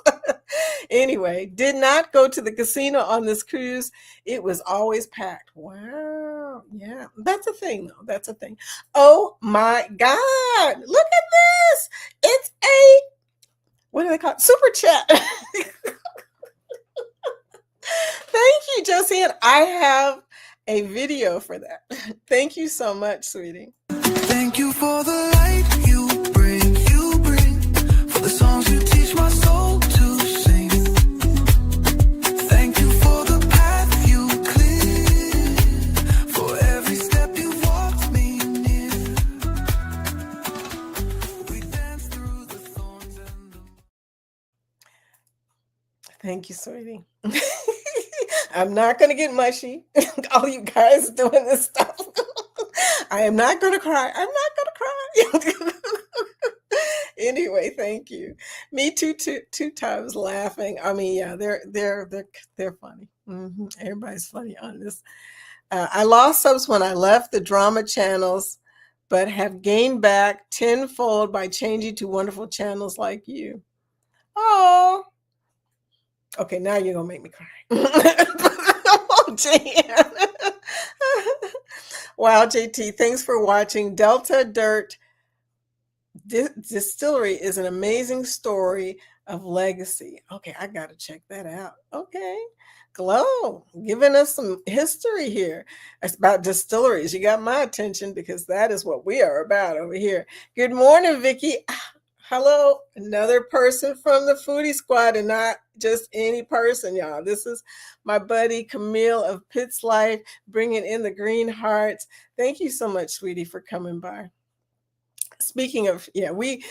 Anyway, did not go to the casino on this cruise. It was always packed. Wow. Yeah, that's a thing though. That's a thing. Oh my God. Look at this. It's a, what do they call it? Super chat. Thank you, Josie. And I have a video for that. Thank you so much, sweetie. Thank you for the light you bring, for the songs you teach my soul to sing. Thank you for the path you clear, for every step you walked me near. We dance through the thorns and the... Thank you, sweetie. I'm not going to get mushy. All you guys doing this stuff. I am not going to cry. I'm not going to cry. Anyway, thank you. Me too, two times laughing. I mean, yeah, they're funny. Everybody's funny on this. I lost subs when I left the drama channels, but have gained back tenfold by changing to wonderful channels like you. Oh, okay, now you're gonna make me cry. Oh, Jan. Wow, JT, thanks for watching. Delta Dirt Distillery is an amazing story of legacy. Okay, I got to check that out. Okay. Glow, giving us some history here. It's about distilleries. You got my attention because that is what we are about over here. Good morning, Vicky. Hello, another person from the Foodie Squad, and not just any person, y'all. This is my buddy Camille of Pitt's Life, bringing in the green hearts. Thank you so much, sweetie, for coming by. Speaking of, yeah, we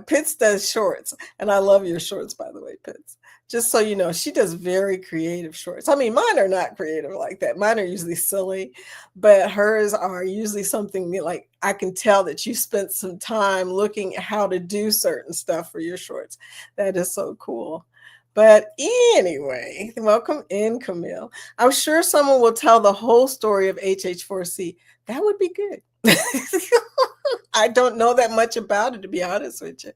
Pitts does shorts, and I love your shorts, by the way, Pitts. Just so you know, she does very creative shorts. I mean, mine are not creative like that. Mine are usually silly, but hers are usually something like I can tell that you spent some time looking at how to do certain stuff for your shorts. That is so cool. But anyway, welcome in, Camille. I'm sure someone will tell the whole story of HH4C. That would be good. I don't know that much about it, to be honest with you.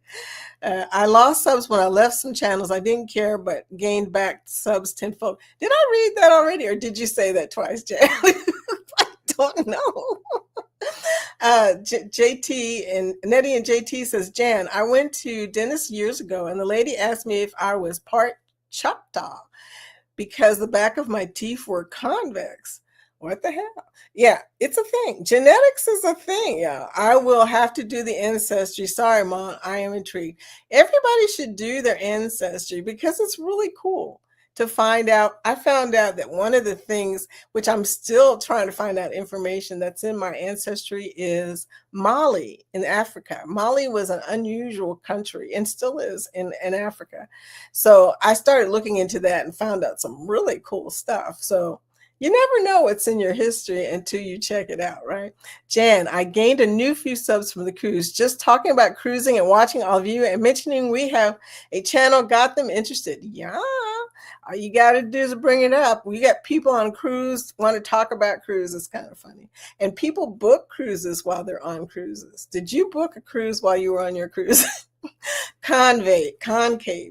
I lost subs when I left some channels. I didn't care, but gained back subs tenfold. Did I read that already, or did you say that twice, Jan? I don't know. JT and Nettie and JT says, Jan, I went to dentist years ago, and the lady asked me if I was part Choctaw because the back of my teeth were convex. What the hell? Yeah, it's a thing. Genetics is a thing. Yeah, I will have to do the ancestry. Sorry, Mom, I am intrigued. Everybody should do their ancestry because it's really cool to find out. I found out that one of the things, which I'm still trying to find out information that's in my ancestry, is Mali in Africa. Mali was an unusual country and still is in Africa. So I started looking into that and found out some really cool stuff. So you never know what's in your history until you check it out, right? Jan, I gained a new few subs from the cruise. Just talking about cruising and watching all of you and mentioning we have a channel got them interested. Yeah, all you got to do is bring it up. We got people on cruise want to talk about cruises. It's kind of funny. And people book cruises while they're on cruises. Did you book a cruise while you were on your cruise? Concave.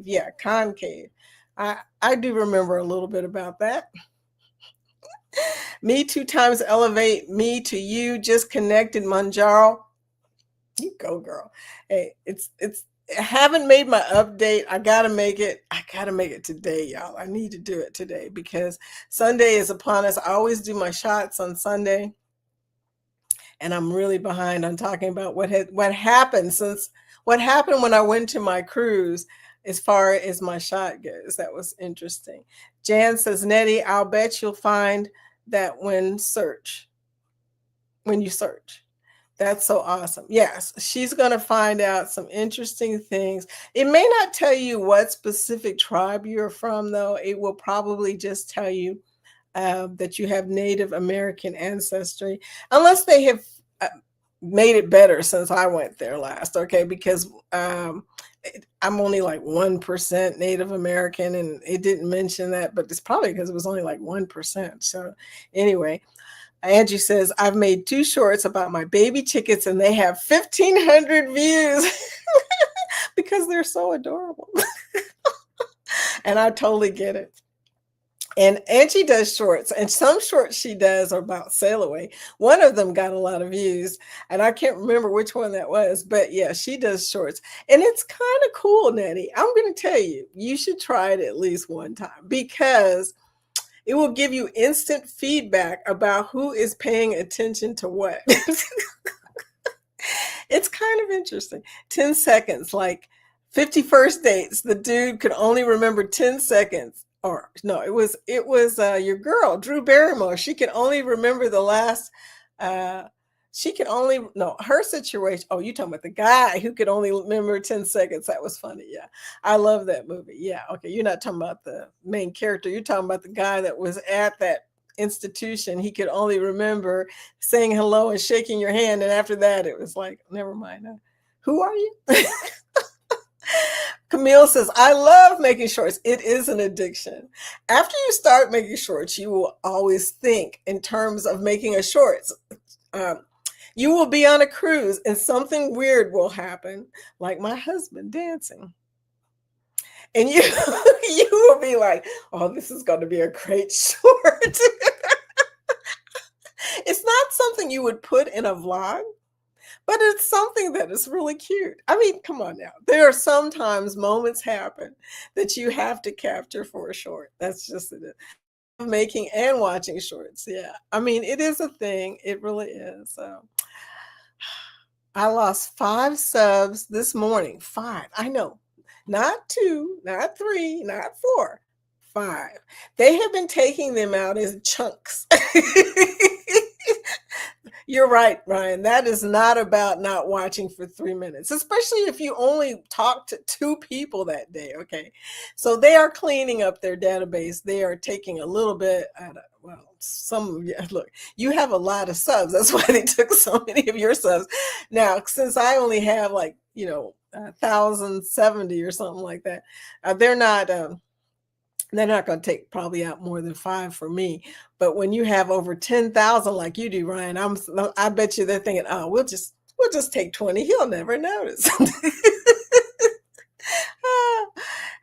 Yeah, concave. I do remember a little bit about that. Me two times elevate me to you. Just connected, Manjaro. You go, girl. Hey, it's. I haven't made my update. I gotta make it. I gotta make it today, y'all. I need to do it today because Sunday is upon us. I always do my shots on Sunday, and I'm really behind on talking about what happened since what happened when I went to my cruise. As far as my shot goes, that was interesting. Jan says, Nettie, I'll bet you'll find that when you search. That's so awesome. Yes, she's going to find out some interesting things. It may not tell you what specific tribe you're from, though. It will probably just tell you that you have Native American ancestry, unless they have made it better since I went there last, okay? Because I'm only like 1% Native American, and it didn't mention that, but it's probably because it was only like 1%. So anyway, Angie says, I've made 2 shorts about my baby chickens, and they have 1,500 views because they're so adorable. And I totally get it. And Angie does shorts, and some shorts she does are about sail away. One of them got a lot of views, and I can't remember which one that was, but yeah, she does shorts. And it's kind of cool, Nettie. I'm going to tell you, you should try it at least one time because it will give you instant feedback about who is paying attention to what. It's kind of interesting. 10 seconds, like 51st dates. The dude could only remember 10 seconds. Or no, it was your girl, Drew Barrymore. She could only remember the last she could only no her situation. Oh, you talking about the guy who could only remember 10 seconds. That was funny. Yeah. I love that movie. Yeah. Okay. You're not talking about the main character. You're talking about the guy that was at that institution. He could only remember saying hello and shaking your hand. And after that, it was like, never mind. Who are you? Camille says, I love making shorts. It is an addiction. After you start making shorts, you will always think in terms of making a shorts. Um, you will be on a cruise and something weird will happen, like my husband dancing. And you you will be like, oh, this is going to be a great short. It's not something you would put in a vlog, but it's something that is really cute. I mean, come on now. There are sometimes moments happen that you have to capture for a short. That's just it. Making and watching shorts. Yeah. I mean, it is a thing. It really is. So I lost 5 subs this morning. 5. I know. Not 2, not 3, not 4. 5. They have been taking them out as chunks. You're right, Ryan. That is not about not watching for 3 minutes, especially if you only talk to 2 people that day. Okay. So they are cleaning up their database. They are taking a little bit out of, well, some, yeah, look, you have a lot of subs. That's why they took so many of your subs. Now, since I only have like, 1,070 or something like that, they're not going to take probably out more than 5 for me. But when you have over 10,000 like you do, Ryan, I bet you they're thinking, oh, we'll just take 20. He'll never notice.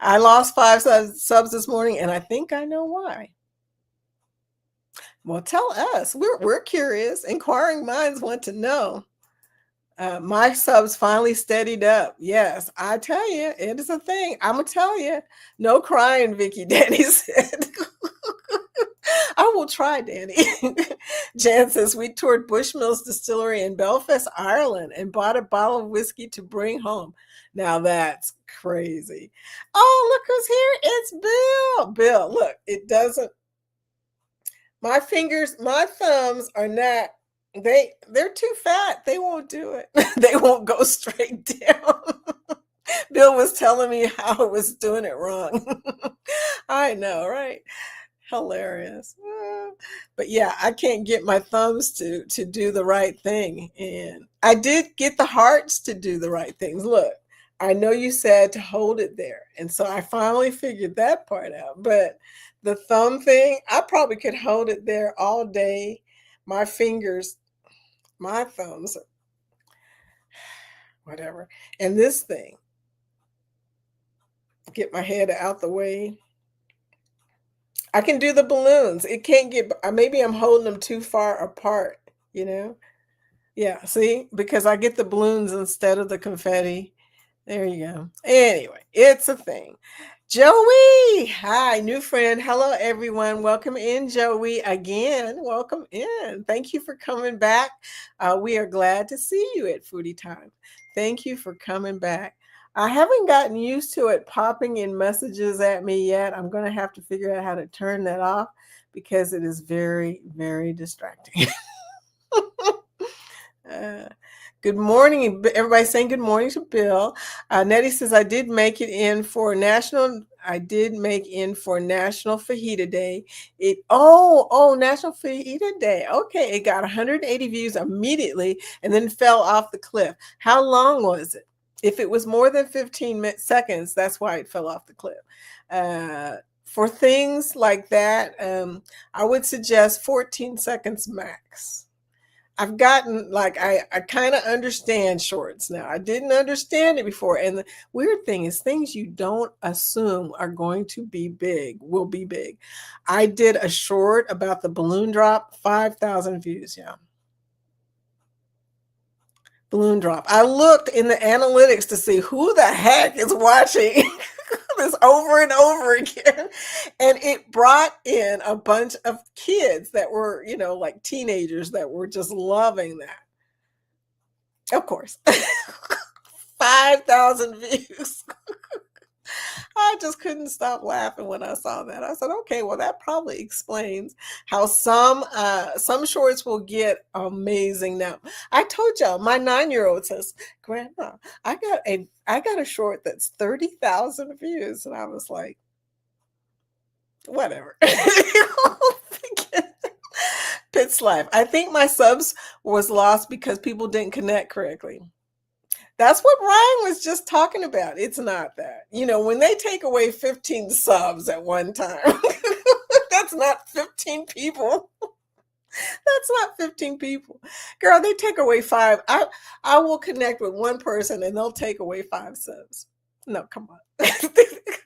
I lost 5 subs this morning, and I think I know why. Well, tell us. We're curious. Inquiring minds want to know. My subs finally steadied up. Yes, I tell you, it is a thing. I'm gonna tell you. No crying, Vicky. Danny said. I will try, Danny. Jan says we toured Bushmills Distillery in Belfast, Ireland, and bought a bottle of whiskey to bring home. Now that's crazy. Oh, look who's here! It's Bill. Bill, look, it doesn't. My fingers, my thumbs are not. They're too fat. They won't do it. They won't go straight down. Bill was telling me how I was doing it wrong. I know, right? Hilarious. But yeah, I can't get my thumbs to do the right thing. And I did get the hearts to do the right things. Look, I know you said to hold it there. And so I finally figured that part out. But the thumb thing, I probably could hold it there all day. My fingers, my thumbs, whatever. And this thing, get my head out the way. I can do the balloons. It can't get, maybe I'm holding them too far apart, you know? Yeah, see? Because I get the balloons instead of the confetti. There you go. Anyway, it's a thing. Joey, hi, new friend. Hello, everyone. Welcome in, Joey. Again, welcome in. Thank you for coming back. We are glad to see you at Foodie Time. Thank you for coming back. I haven't gotten used to it popping in messages at me yet. I'm going to have to figure out how to turn that off because it is very, very distracting. Good morning. Everybody saying good morning to Bill. Nettie says, I did make in for National Fajita Day. National Fajita Day. Okay. It got 180 views immediately and then fell off the cliff. How long was it? If it was more than 15 seconds, that's why it fell off the cliff. For things like that, I would suggest 14 seconds max. I've gotten I kind of understand shorts now. I didn't understand it before. And the weird thing is things you don't assume are going to be big will be big. I did a short about the balloon drop, 5,000 views. Yeah. Balloon drop. I looked in the analytics to see who the heck is watching this over and over again. And it brought in a bunch of kids that were, like teenagers that were just loving that. Of course. 5,000 views. I just couldn't stop laughing when I saw that. I said, okay, well, that probably explains how some shorts will get amazing. Now, I told y'all, my 9-year-old says, Grandma, I got a short that's 30,000 views. And I was like, whatever. Pit's life. I think my subs was lost because people didn't connect correctly. That's what Ryan was just talking about. It's not that. When they take away 15 subs at one time, that's not 15 people. That's not 15 people. Girl, they take away five. I will connect with one person and they'll take away five subs. No, come on.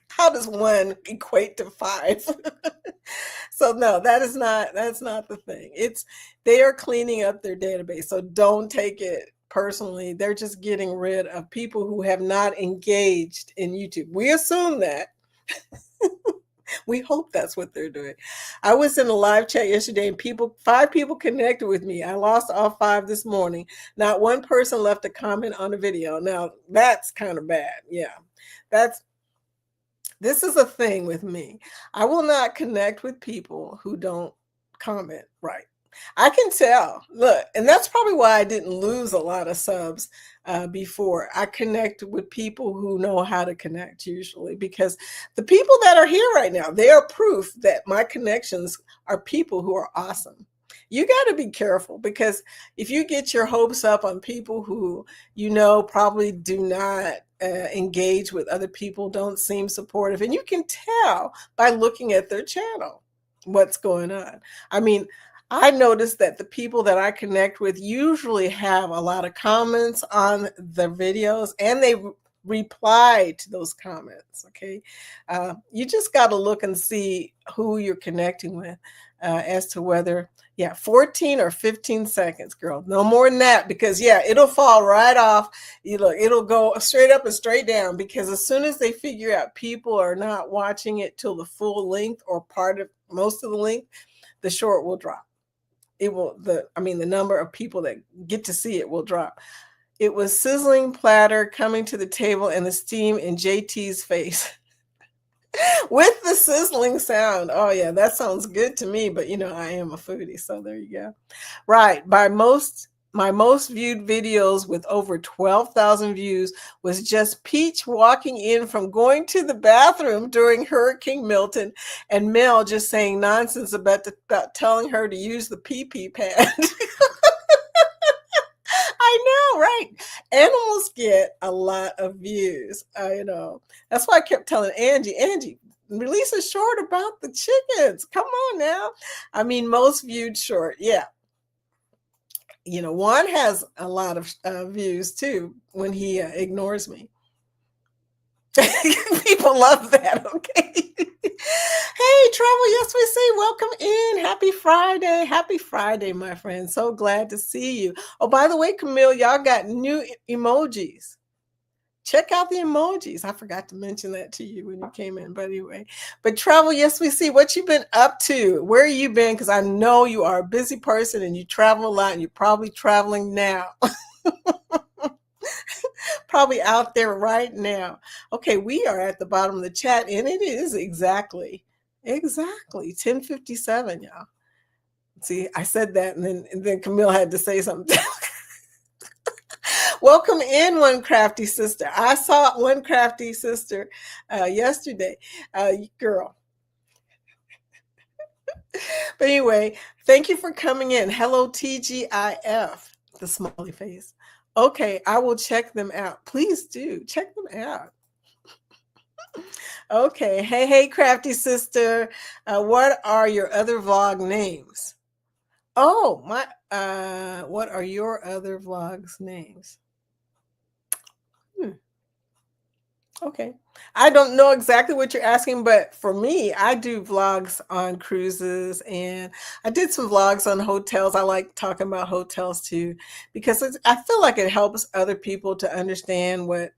How does one equate to five? So no, that's not the thing. They are cleaning up their database. So don't take it personally. They're just getting rid of people who have not engaged in YouTube. We assume that. We hope that's what they're doing. I was in a live chat yesterday and 5 people connected with me. I lost all 5 this morning. Not one person left a comment on the video. Now that's kind of bad. Yeah. This is a thing with me. I will not connect with people who don't comment right. I can tell. Look, and that's probably why I didn't lose a lot of subs before. I connect with people who know how to connect usually, because the people that are here right now, they are proof that my connections are people who are awesome. You got to be careful, because if you get your hopes up on people who probably do not engage with other people, don't seem supportive, and you can tell by looking at their channel what's going on. I mean, I noticed that the people that I connect with usually have a lot of comments on the videos, and they reply to those comments. Okay. You just got to look and see who you're connecting with as to whether, 14 or 15 seconds, girl. No more than that, because it'll fall right off. It'll go straight up and straight down, because as soon as they figure out people are not watching it till the full length or part of most of the length, the short will drop. The number of people that get to see it will drop. It was sizzling platter coming to the table and the steam in JT's face with the sizzling sound. Oh yeah, that sounds good to me, but I am a foodie, so there you go. Right. My most viewed videos with over 12,000 views was just Peach walking in from going to the bathroom during Hurricane Milton, and Mel just saying nonsense about telling her to use the pee-pee pad. I know, right? Animals get a lot of views. That's why I kept telling Angie, release a short about the chickens. Come on now. Most viewed short. Yeah. Juan has a lot of views too when he ignores me. People love that. Okay. Hey, Travel, yes, we see. Welcome in. Happy Friday. Happy Friday, my friend. So glad to see you. Oh, by the way, Camille, y'all got new emojis. Check out the emojis. I forgot to mention that to you when you came in, but anyway. But Travel, yes, we see. What you been up to? Where you been? Because I know you are a busy person and you travel a lot, and you're probably traveling now. Probably out there right now. Okay, we are at the bottom of the chat, and it is exactly 10:57, y'all. See, I said that, and then Camille had to say something. Welcome in, One Crafty Sister. I saw One Crafty Sister yesterday. Girl. But anyway, thank you for coming in. Hello, TGIF, the smiley face. Okay, I will check them out. Please do. Check them out. Okay. Hey, Crafty Sister. What are your other vlog names? Oh, what are your other vlogs names? Okay. I don't know exactly what you're asking, but for me, I do vlogs on cruises, and I did some vlogs on hotels. I like talking about hotels too, because I feel like it helps other people to understand what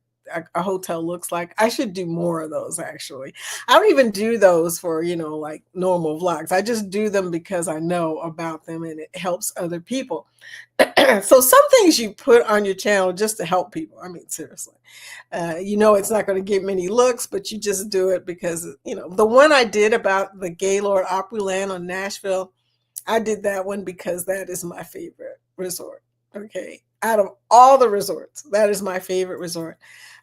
a hotel looks like. I should do more of those, actually. I don't even do those for, like normal vlogs. I just do them because I know about them and it helps other people. So some things you put on your channel just to help people. Seriously. It's not going to get many looks, but you just do it because, the one I did about the Gaylord Opryland on Nashville, I did that one because that is my favorite resort. Okay. Out of all the resorts, that is my favorite resort.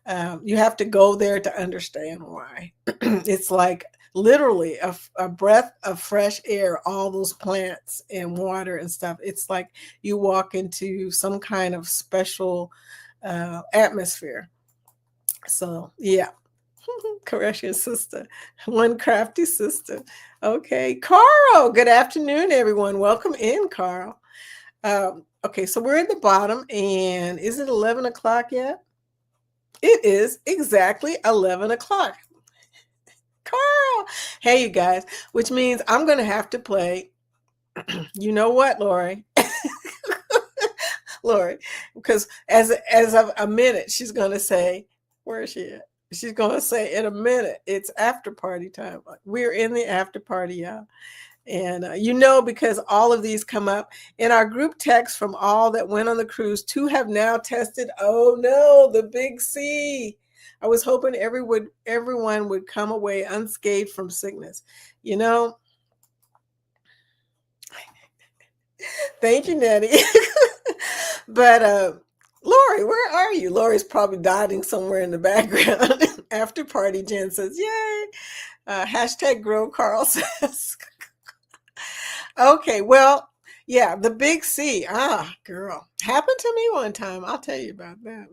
You have to go there to understand why. It's like literally a breath of fresh air, all those plants and water and stuff. It's like you walk into some kind of special atmosphere. So yeah. Correct your sister. One crafty sister. Okay. Carl, good afternoon, everyone. Welcome in, Carl. Okay, so we're at the bottom, and is it 11 o'clock yet? It is exactly 11 o'clock. Carl. Hey, you guys, which means I'm going to have to play. You know what, Lori? Lori, because as of a minute, she's going to say, where is she at? She's going to say in a minute, it's after party time. We're in the after party, y'all. And because all of these come up in our group text from all that went on the cruise, 2 have now tested. Oh no, the big C. I was hoping everyone would come away unscathed from sickness. You know, thank you, Nettie. But Lori, where are you? Lori's probably dotting somewhere in the background. After party, Jen says, yay. Hashtag grow, Carl says. Okay, well, yeah, the big C. Ah, girl. Happened to me one time. I'll tell you about that.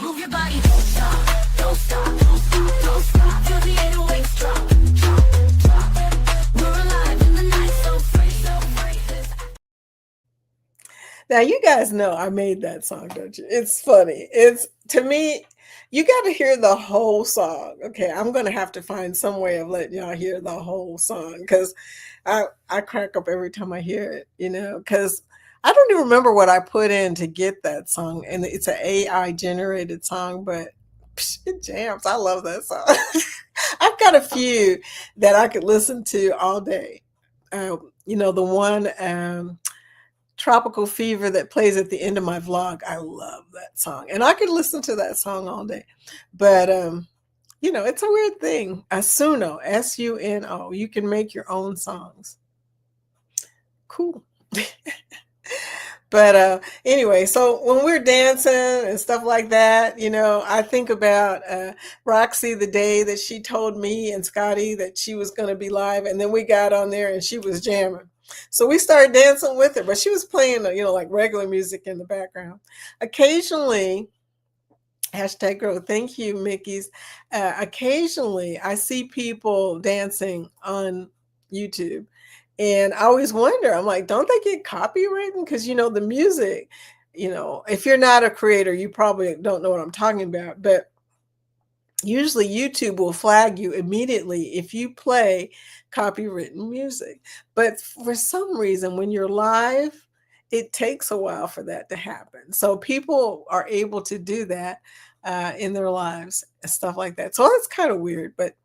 Move your body, don't stop, don't stop, don't stop, don't stop. Feel the 808s drop, drop, drop. We're alive in the night, so free, so free. Now, you guys know I made that song, don't you? It's funny. It's, to me, you got to hear the whole song. Okay, I'm going to have to find some way of letting y'all hear the whole song because I crack up every time I hear it, because I don't even remember what I put in to get that song. And it's an AI generated song, but it jams. I love that song. I've got a few that I could listen to all day. The one Tropical Fever that plays at the end of my vlog. I love that song. And I could listen to that song all day. But it's a weird thing. Suno, S-U-N-O. You can make your own songs. Cool. But anyway, so when we're dancing and stuff like that, I think about Roxy, the day that she told me and Scotty that she was going to be live. And then we got on there and she was jamming. So we started dancing with her, but she was playing, like regular music in the background. Occasionally, hashtag grow. Thank you, Mickey's. Occasionally, I see people dancing on YouTube. And I always wonder, I'm like, don't they get copywritten? Because, the music, if you're not a creator, you probably don't know what I'm talking about. But usually YouTube will flag you immediately if you play copywritten music. But for some reason, when you're live, it takes a while for that to happen. So people are able to do that in their lives and stuff like that. So that's kind of weird. But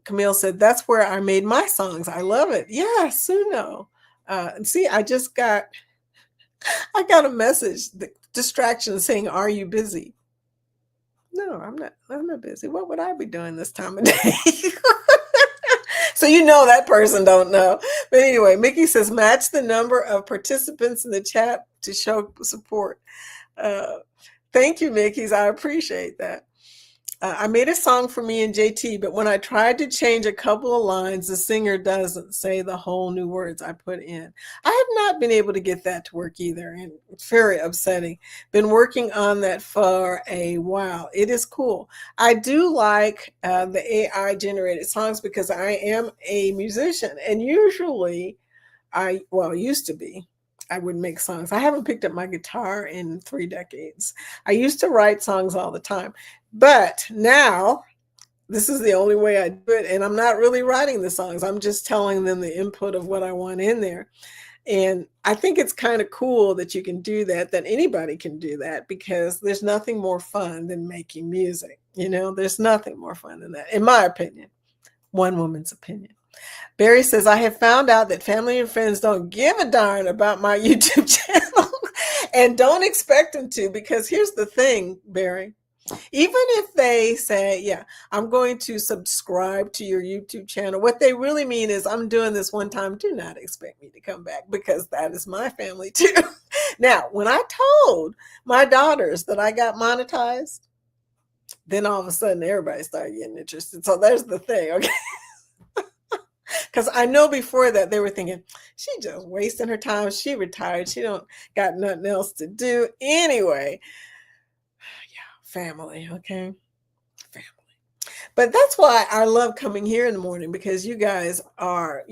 Camille said, that's where I made my songs. I love it. Yeah, Suno. And see, I got a message, the distraction saying, are you busy? No, I'm not busy. What would I be doing this time of day? So that person don't know. But anyway, Mickey says, match the number of participants in the chat to show support. Thank you, Mickey's. I appreciate that. I made a song for me and JT, but when I tried to change a couple of lines, the singer doesn't say the whole new words I put in. I have not been able to get that to work either, and it's very upsetting. Been working on that for a while. It is cool. I do like the AI generated songs because I am a musician, and usually used to be, I would make songs. I haven't picked up my guitar in 3 decades. I used to write songs all the time. But now, this is the only way I do it. And I'm not really writing the songs. I'm just telling them the input of what I want in there. And I think it's kind of cool that you can do that anybody can do that, because there's nothing more fun than making music. There's nothing more fun than that, in my opinion. One woman's opinion. Barry says, I have found out that family and friends don't give a darn about my YouTube channel and don't expect them to, because here's the thing, Barry. Even if they say, yeah, I'm going to subscribe to your YouTube channel, what they really mean is I'm doing this one time. Do not expect me to come back because that is my family too. Now, when I told my daughters that I got monetized, then all of a sudden everybody started getting interested. So there's the thing, okay? Because I know before that they were thinking, she just wasting her time. She retired. She don't got nothing else to do. Anyway, yeah, family, okay? Family. But that's why I love coming here in the morning because you guys are,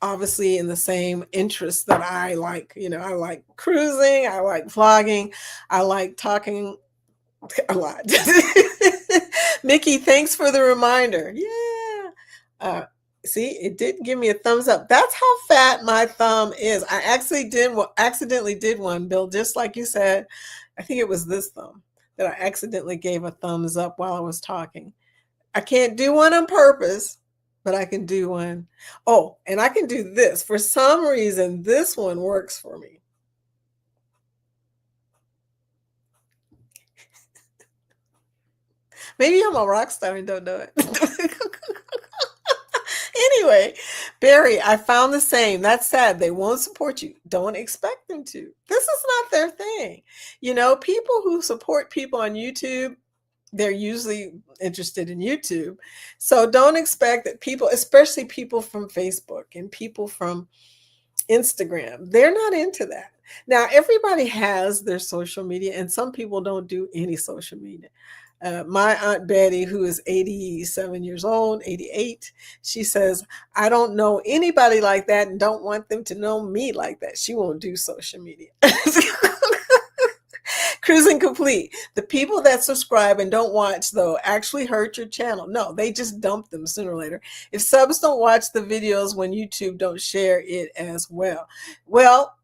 obviously in the same interests that I like. I like cruising, I like vlogging, I like talking a lot. Mickey, thanks for the reminder. Yeah. See, it did give me a thumbs up. That's how fat my thumb is. I actually accidentally did one, Bill, just like you said. I think it was this thumb that I accidentally gave a thumbs up while I was talking. I can't do one on purpose, but I can do one. Oh, and I can do this. For some reason, this one works for me. Maybe I'm a rock star and don't know it. Anyway, Barry, I found the same. That's sad. They won't support you. Don't expect them to. This is not their thing. People who support people on YouTube, they're usually interested in YouTube. So don't expect that people, especially people from Facebook and people from Instagram, they're not into that. Now, everybody has their social media, and some people don't do any social media. My Aunt Betty, who is 87 years old, 88, she says, I don't know anybody like that and don't want them to know me like that. She won't do social media. Cruising complete. The people that subscribe and don't watch, though, actually hurt your channel. No, they just dump them sooner or later. If subs don't watch the videos when YouTube don't share it as well. Well,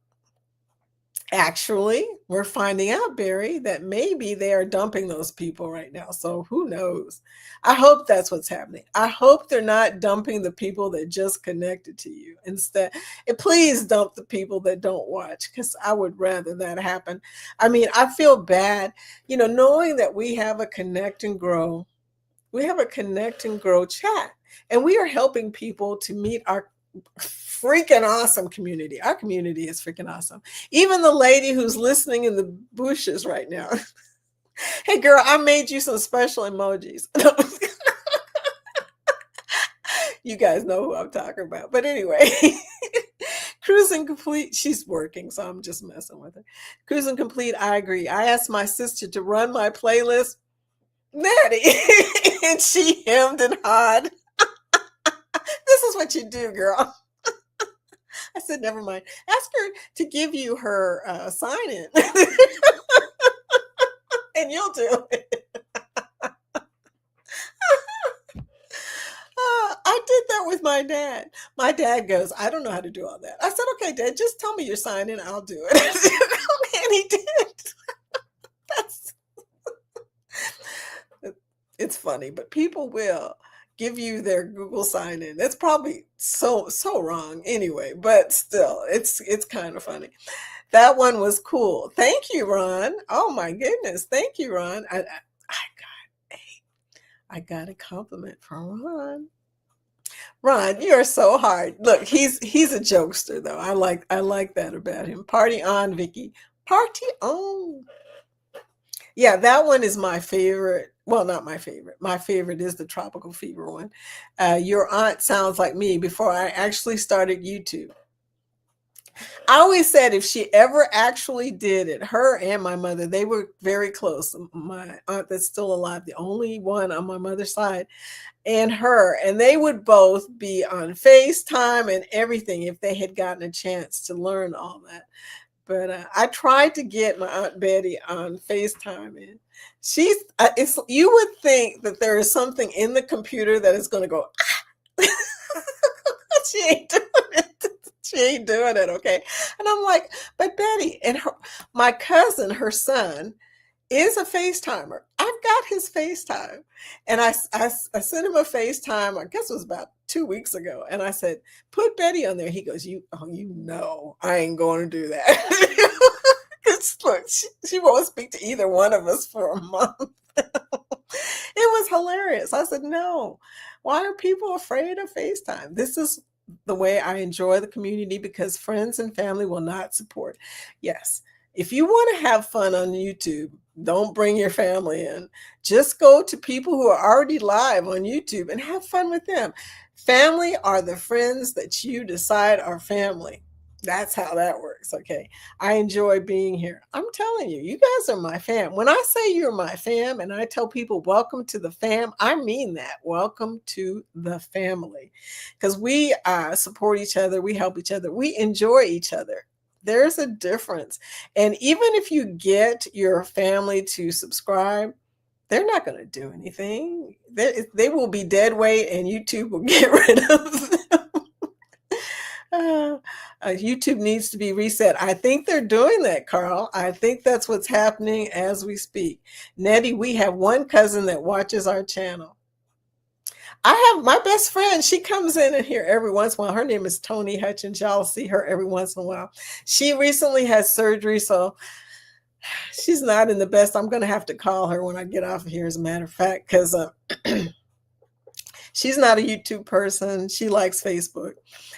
actually, we're finding out, Barry, that maybe they are dumping those people right now. So who knows? I hope that's what's happening. I hope they're not dumping the people that just connected to you instead. And please dump the people that don't watch, because I would rather that happen. I mean, I feel bad, knowing that we have a connect and grow. We have a connect and grow chat, and we are helping people to meet our freaking awesome community. Our community is freaking awesome. Even the lady who's listening in the bushes right now. Hey girl, I made you some special emojis. You guys know who I'm talking about. But anyway, Cruising complete. She's working, so I'm just messing with her. Cruising complete. I agree. I asked my sister to run my playlist, Natty, and she hemmed and hawed. This is what you do, girl. I said, never mind. Ask her to give you her sign in, and you'll do it. I did that with my dad. My dad goes, I don't know how to do all that. I said, okay, Dad, just tell me your sign in. I'll do it. And he did. That's, it's funny, but people will give you their Google sign in. That's probably so wrong anyway, but still, it's kind of funny. That one was cool. Thank you, Ron. Oh my goodness. Thank you, Ron. I got a compliment from Ron. Ron, you are so hard. Look, he's a jokester though. I like that about him. Party on, Vicky. Party on. Yeah, that one is my favorite. Well, not my favorite. My favorite is the tropical fever one. Your aunt sounds like me before I actually started YouTube. I always said if she ever actually did it, her and my mother, they were very close. My aunt that's still alive, the only one on my mother's side, and her, and they would both be on FaceTime and everything if they had gotten a chance to learn all that. But I tried to get my Aunt Betty on FaceTime, and it's, you would think that there is something in the computer that is going to go, ah! She ain't doing it. She ain't doing it, okay? And I'm like, but Betty, and my cousin, her son, is a FaceTimer. I've got his FaceTime. And I sent him a FaceTime, I guess it was about 2 weeks ago. And I said, put Betty on there. He goes, I ain't going to do that. 'Cause look, she won't speak to either one of us for a month. It was hilarious. I said, no, why are people afraid of FaceTime? This is the way I enjoy the community because friends and family will not support. Yes, if you want to have fun on YouTube, don't bring your family in. Just go to people who are already live on YouTube and have fun with them. Family are the friends that you decide are family. That's how that works. Okay. I enjoy being here. I'm telling you, you guys are my fam. When I say you're my fam and I tell people, welcome to the fam, I mean that. Welcome to the family. Because we support each other, we help each other, we enjoy each other. There's a difference. And even if you get your family to subscribe, they're not going to do anything. They will be dead weight and YouTube will get rid of them. YouTube needs to be reset. I think they're doing that, Carl. I think that's what's happening as we speak. Nettie, we have one cousin that watches our channel. I have my best friend. She comes in and here every once in a while. Her name is Tony Hutchins. Y'all see her every once in a while. She recently had surgery, so she's not in the best. I'm going to have to call her when I get off of here, as a matter of fact, because she's not a YouTube person. She likes Facebook.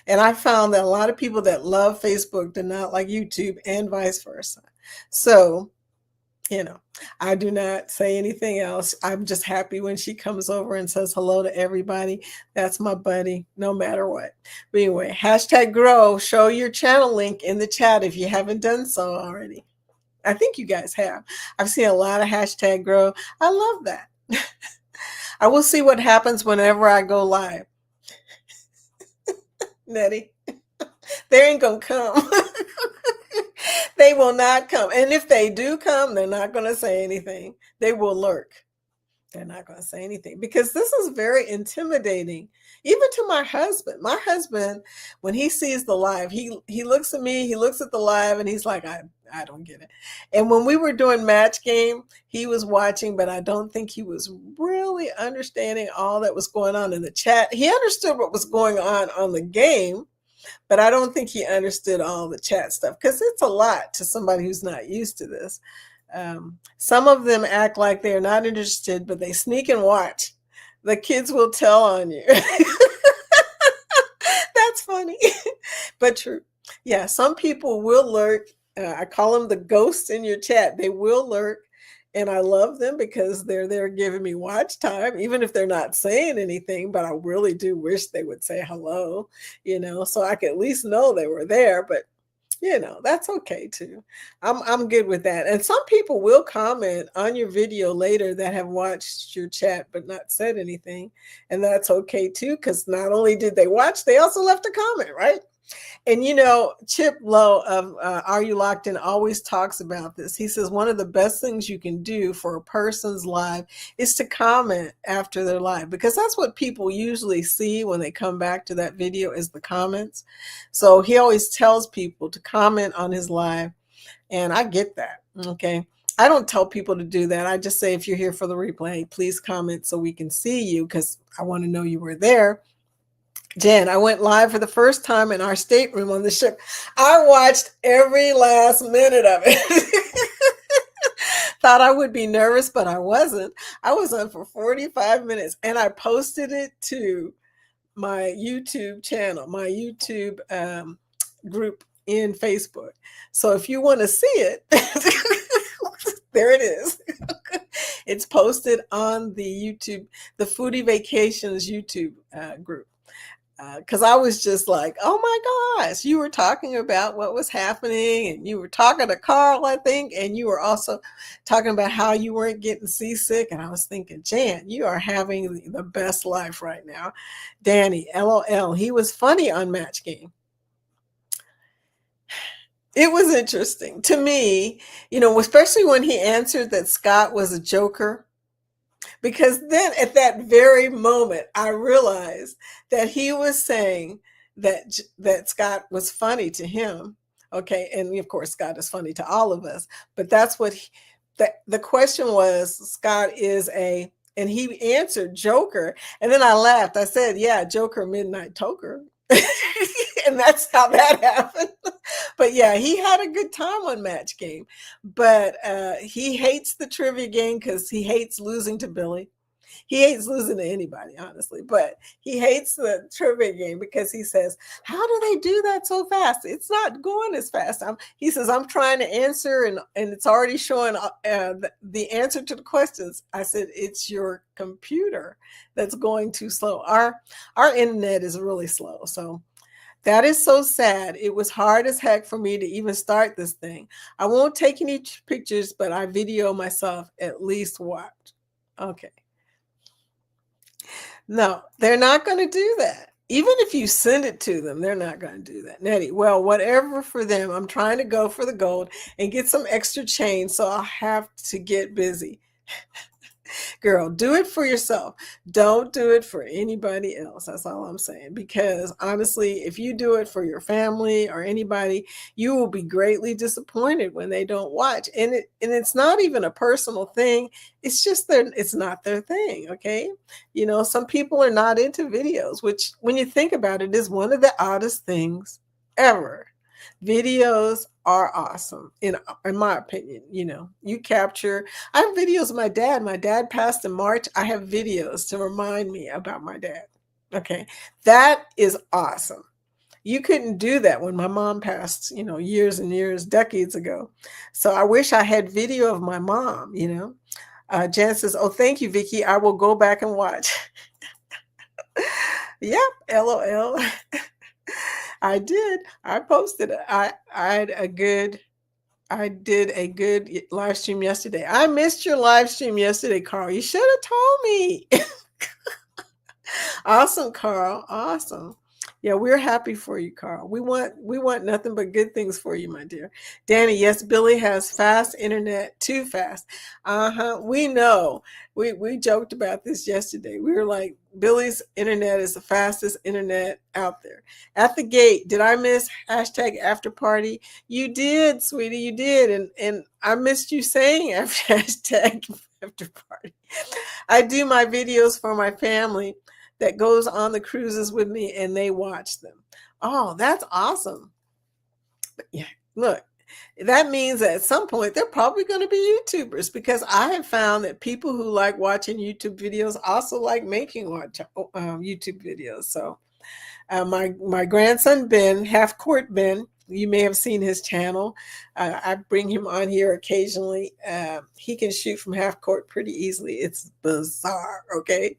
And I found that a lot of people that love Facebook do not like YouTube and vice versa. So, I do not say anything else. I'm just happy when she comes over and says hello to everybody. That's my buddy, no matter what. But anyway, hashtag grow. Show your channel link in the chat if you haven't done so already. I think you guys have. I've seen a lot of hashtag grow. I love that. I will see what happens whenever I go live. Nettie, they ain't gonna come. They will not come. And if they do come, they're not going to say anything. They will lurk. They're not going to say anything because this is very intimidating, even to my husband. My husband, when he sees the live, he looks at me, he looks at the live, and he's like, I don't get it. And when we were doing match game, he was watching, but I don't think he was really understanding all that was going on in the chat. He understood what was going on the game, but I don't think he understood all the chat stuff because it's a lot to somebody who's not used to this. Some of them act like they're not interested, but they sneak and watch. The kids will tell on you. That's funny, but true. Yeah, some people will lurk. I call them the ghosts in your chat. They will lurk. And I love them because they're there giving me watch time, even if they're not saying anything, but I really do wish they would say hello, so I could at least know they were there. But, that's okay too. I'm good with that. And some people will comment on your video later that have watched your chat but not said anything. And that's okay too, because not only did they watch, they also left a comment, right? And Chip Lowe of Are You Locked In always talks about this. He says one of the best things you can do for a person's live is to comment after their live, because that's what people usually see when they come back to that video is the comments. So he always tells people to comment on his live, and I get that. Okay. I don't tell people to do that. I just say, if you're here for the replay, please comment so we can see you, because I want to know you were there. Jen, I went live for the first time in our stateroom on the ship. I watched every last minute of it. Thought I would be nervous, but I wasn't. I was on for 45 minutes and I posted it to my YouTube channel, my YouTube group in Facebook. So if you want to see it, there it is. It's posted on the YouTube, the Foodie Vacations YouTube group. Because I was just like, oh my gosh, you were talking about what was happening, and you were talking to Carl, I think, and you were also talking about how you weren't getting seasick. And I was thinking, Jan, you are having the best life right now. Danny, LOL, he was funny on Match Game. It was interesting to me, especially when he answered that Scott was a joker. Because then at that very moment, I realized that he was saying that Scott was funny to him. Okay. And of course, Scott is funny to all of us. But that's what the question was, Scott is and he answered Joker. And then I laughed. I said, yeah, Joker, Midnight Toker. And that's how that happened. But yeah, he had a good time on Match Game. But he hates the trivia game because he hates losing to Billy. He hates losing to anybody, honestly, but he hates the trivia game because he says, "How do they do that so fast? It's not going as fast." He says, "I'm trying to answer, and it's already showing the answer to the questions." I said, "It's your computer that's going too slow. Our internet is really slow, so." That is so sad. It was hard as heck for me to even start this thing. I won't take any pictures, but I video myself at least watch. Okay. No, they're not going to do that. Even if you send it to them, they're not going to do that. Nettie, well, whatever for them. I'm trying to go for the gold and get some extra change, so I'll have to get busy. Girl, do it for yourself. Don't do it for anybody else. That's all I'm saying. Because honestly, if you do it for your family or anybody, you will be greatly disappointed when they don't watch. And it's not even a personal thing. It's just it's not their thing, okay? You know, some people are not into videos, which when you think about it is one of the oddest things ever. Videos are awesome in my opinion. You know, you capture. I have videos of my dad. My dad passed in March. I have videos to remind me about my dad. Okay, that is awesome. You couldn't do that when my mom passed, you know, years and years, decades ago. So I wish I had video of my mom, you know. Jan says, "Oh, thank you, Vicky. I will go back and watch." Yep, LOL. I did. I posted it. I did a good live stream yesterday. I missed your live stream yesterday, Carl. You should have told me. Awesome, Carl. Awesome. Yeah, we're happy for you, Carl. We want nothing but good things for you, my dear. Danny, yes, Billy has fast internet, too fast. Uh-huh. We know. We joked about this yesterday. We were like, Billy's internet is the fastest internet out there. At the gate, did I miss hashtag after party? You did, sweetie, you did. And I missed you saying after hashtag after party. I do my videos for my family that goes on the cruises with me and they watch them. Oh, that's awesome. But yeah, look, that means that at some point they're probably going to be YouTubers because I have found that people who like watching YouTube videos also like making YouTube videos. So my grandson Ben, Half Court Ben, you may have seen his channel. I bring him on here occasionally. He can shoot from half court pretty easily. It's bizarre. Okay,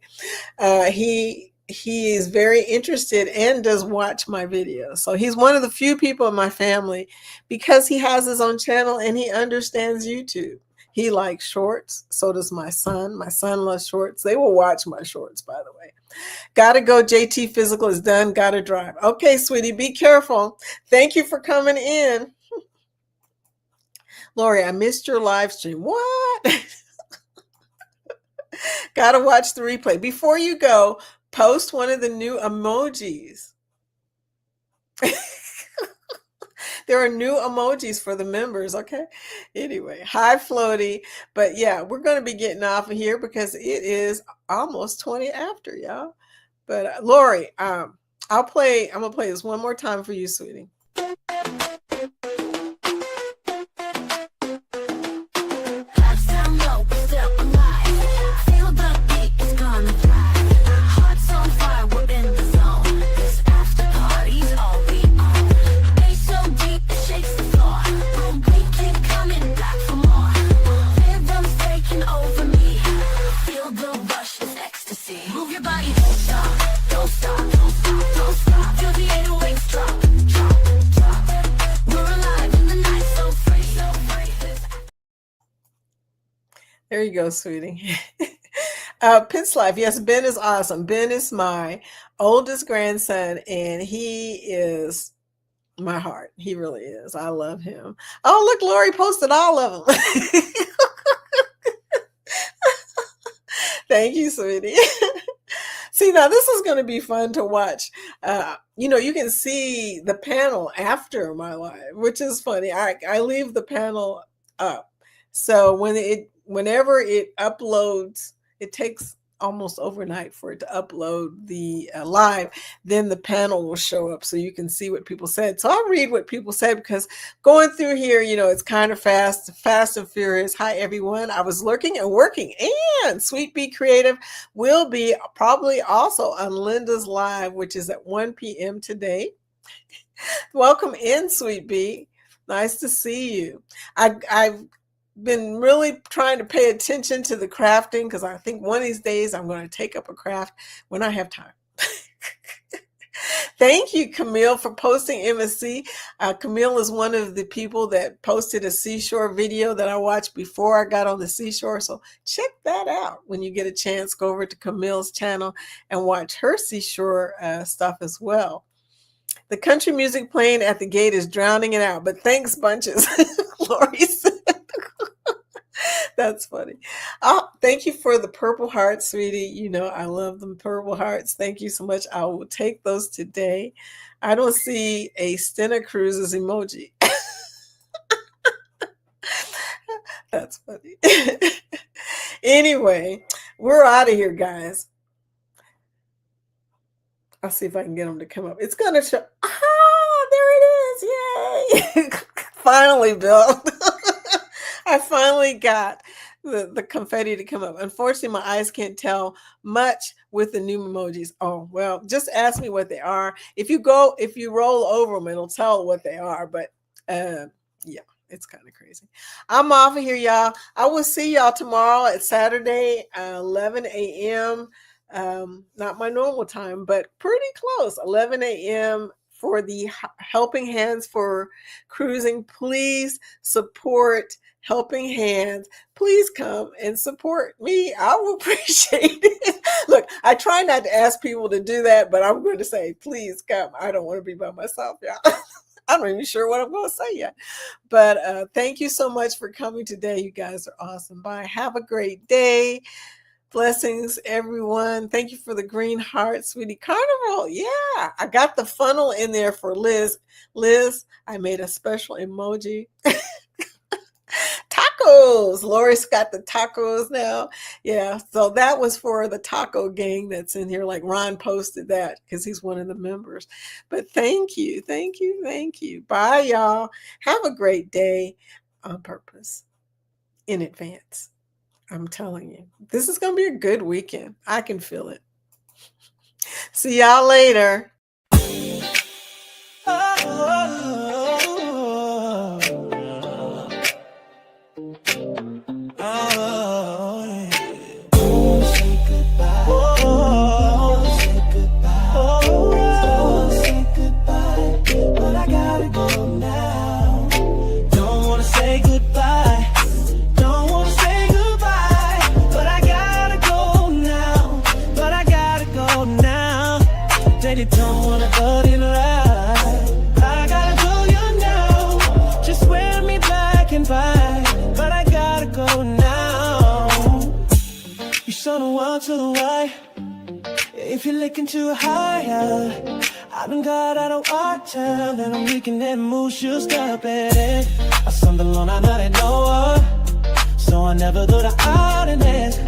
he is very interested and does watch my videos. So he's one of the few people in my family because he has his own channel and he understands YouTube. He likes shorts. So does my son. My son loves shorts. They will watch my shorts, by the way. Gotta go. JT physical is done. Gotta drive. Okay, sweetie, be careful. Thank you for coming in. Lori, I missed your live stream. What? Gotta watch the replay. Before you go, post one of the new emojis. There are new emojis for the members, okay? Anyway, hi Floaty. But yeah, we're going to be getting off of here because it is almost 20 after, y'all. But Lori, I'm going to play this one more time for you, sweetie. There you go, sweetie. Pitts Life. Yes, Ben is awesome. Ben is my oldest grandson, and he is my heart. He really is. I love him. Oh, look, Lori posted all of them. Thank you, sweetie. See, now this is going to be fun to watch. You know, you can see the panel after my live, which is funny. I leave the panel up. So whenever it uploads, it takes almost overnight for it to upload the live. Then the panel will show up so you can see what people said. So I'll read what people said, because going through here, it's kind of fast and furious. Hi, everyone. I was lurking and working, and Sweet Bee Creative will be probably also on Linda's live, which is at 1 p.m. today. Welcome in, Sweet Bee. Nice to see you. I've been really trying to pay attention to the crafting, because I think one of these days I'm going to take up a craft when I have time. Thank you, Camille, for posting MSC. Camille is one of the people that posted a seashore video that I watched before I got on the seashore. So check that out when you get a chance. Go over to Camille's channel and watch her seashore stuff as well. The country music playing at the gate is drowning it out, but thanks bunches, Lori said. That's funny. Oh, thank you for the purple hearts, sweetie. I love them purple hearts. Thank you so much. I will take those today. I don't see a Stena Cruises emoji. That's funny. Anyway, we're out of here, guys. I'll see if I can get them to come up. It's going to show. Ah, there it is. Yay. Finally, Bill. I finally got the confetti to come up. Unfortunately, my eyes can't tell much with the new emojis. Oh, well, just ask me what they are. If you roll over them, it'll tell what they are. But yeah, it's kind of crazy. I'm off of here, y'all. I will see y'all tomorrow at Saturday, 11 a.m. Not my normal time, but pretty close, 11 a.m. for the Helping Hands for Cruising. Please support Helping Hands. Please come and support me. I will appreciate it. Look, I try not to ask people to do that, but I'm going to say, please come. I don't want to be by myself, y'all. I'm not even sure what I'm going to say yet. But thank you so much for coming today. You guys are awesome. Bye. Have a great day. Blessings, everyone. Thank you for the green heart, sweetie. Carnival. Yeah, I got the funnel in there for Liz. Liz, I made a special emoji. Tacos. Lori's got the tacos now. Yeah, so that was for the taco gang that's in here. Like Ron posted that because he's one of the members. But thank you, thank you, thank you. Bye, y'all. Have a great day on purpose in advance. I'm telling you, this is going to be a good weekend. I can feel it. See y'all later. Don't wanna cut it right. I gotta go you now. Just wear me black and white, but I gotta go now. You saw the wall to the right. If you're looking too higher, I done got out of our town and I'm making that move, she'll stop at it. I saw the alone, I know they know her, so I never do the honest.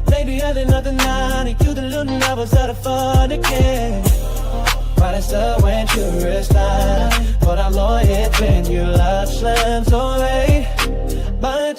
Maybe I did nothing now, you the little nervous out of fun again. But it's the when you rest time, but I'm loyal when you love slams away. But